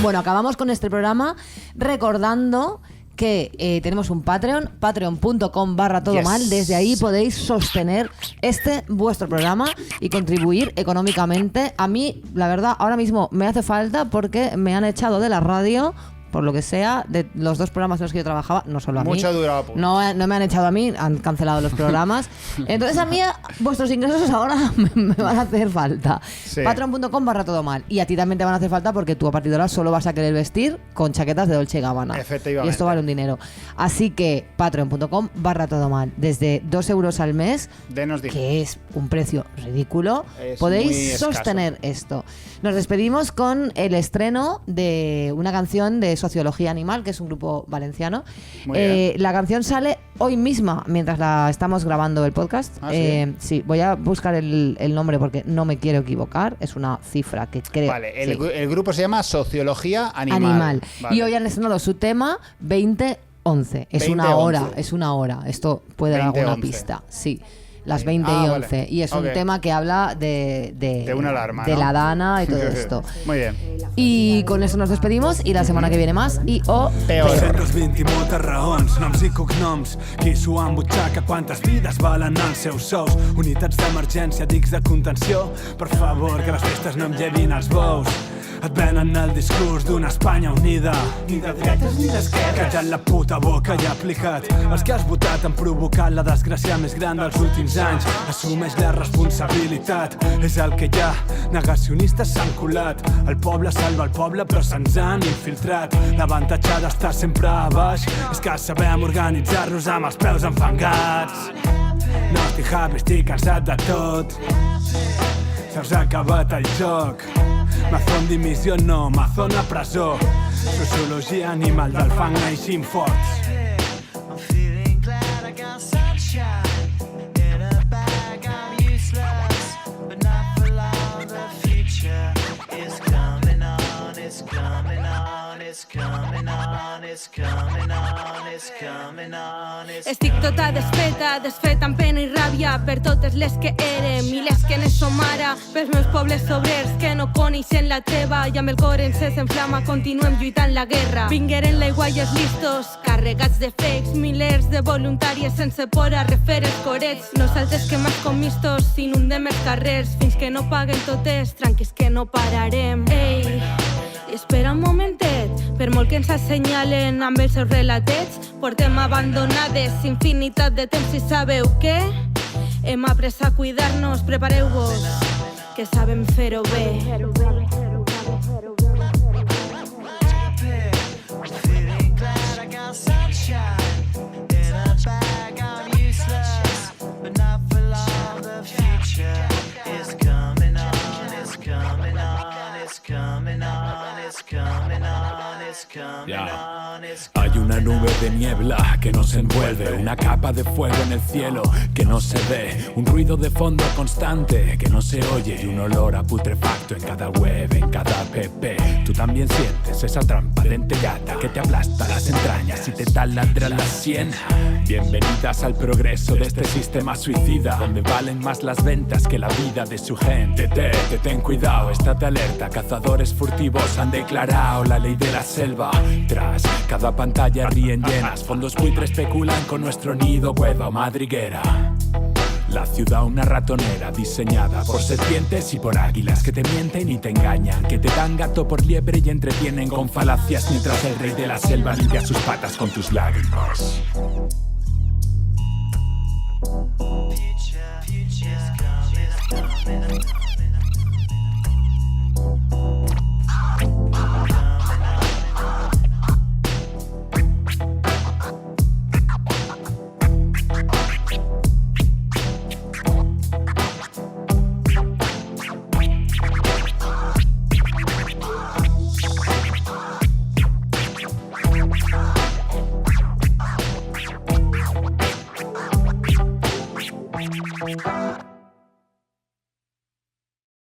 Bueno, acabamos con este programa recordando que tenemos un Patreon, patreon.com/todomal. Desde ahí podéis sostener vuestro programa y contribuir económicamente. A mí, la verdad, ahora mismo me hace falta porque me han echado de la radio, por lo que sea, de los 2 programas en los que yo trabajaba, no solo a mí. Mucha dura. No me han echado a mí, han cancelado los programas. Entonces a mí vuestros ingresos ahora me van a hacer falta. Sí. Patreon.com/todomal. Y a ti también te van a hacer falta porque tú a partir de ahora solo vas a querer vestir con chaquetas de Dolce & Gabbana. Efectivamente. Y esto vale un dinero. Así que patreon.com/todomal. Desde 2 euros al mes, denos dinero, que es un precio ridículo, podéis sostener esto. Nos despedimos con el estreno de una canción de Sociología Animal, que es un grupo valenciano. La canción sale hoy misma, mientras la estamos grabando el podcast. Sí, voy a buscar el nombre porque no me quiero equivocar. Es una cifra que creo. Vale, el grupo se llama Sociología Animal. Vale. Y hoy han estrenado su tema 2011. Es 2011. una hora. Esto puede dar alguna pista. Sí. Las 20 y 11. Vale. Y es un tema que habla de una alarma, de ¿no? la Dana y todo esto. Muy bien. I con eso nos despedimos i la setmana que viene más i peor. 220 i moltes raons, noms i cognoms. Qui s'ho ha embutxaca, quantes vides valen els seus sous. Unitats d'emergència, dics de contenció. Per favor, que les festes no em llevin els bous. Et venen el discurs d'una Espanya unida, ni de dretes ni d'esquerres. Callat la puta boca i aplicat. Els que has votat han provocat la desgràcia més gran dels últims anys. Assumeix la responsabilitat, és el que hi ha. Negacionistes s'han colat. El poble salva el poble però se'ns han infiltrat. L'avantatge d'estar sempre a baix és que sabem organitzar-nos amb els peus enfangats. No estic happy, estic cansat de tot. Se us ha acabat el joc. Mazón dimissió no, Mazón a presó. Sociologia animal del fang naixim forts. I'm feeling glad I got sunshine in a bag, I'm useless, but not for long. The future is coming on, it's coming on, it's coming on, it's coming on, it's coming on. Estic tota desfeta amb pena i ràbia per totes les que eren i les que ne som ara, pels meus pobles obrers que no coneixen la treva i amb el cor encès en flama continuem lluitant la guerra. Vingueren l'aigua i els listos carregats de fakes, milers de voluntàries sense por a refer els corets. Nosaltres que més comistos inundem els carrers fins que no paguen totes, tranquils que no pararem. Ei, espera un momentet, per molt que ens assenyalen amb els seus relatets, portem abandonades infinitat de temps i sabeu què? Hem après a cuidar-nos, prepareu-vos, que sabem fer-ho bé. Hay una nube de niebla que nos envuelve, una capa de fuego en el cielo que no se ve, un ruido de fondo constante que no se oye y un olor a putrefacto en cada web, en cada app. Tú también sientes esa trampa dentellada que te aplasta las entrañas y te taladra la sien. Bienvenidas al progreso de este sistema suicida, donde valen más las ventas que la vida de su gente. Ten cuidado, estate alerta, cazadores furtivos han declarado la ley de la selva. Tras cada pantalla ríen llenas, fondos buitres especulan con nuestro nido, cueva o madriguera. La ciudad una ratonera diseñada por serpientes y por águilas que te mienten y te engañan, que te dan gato por liebre y entretienen con falacias mientras el rey de la selva limpia sus patas con tus lágrimas. Bye.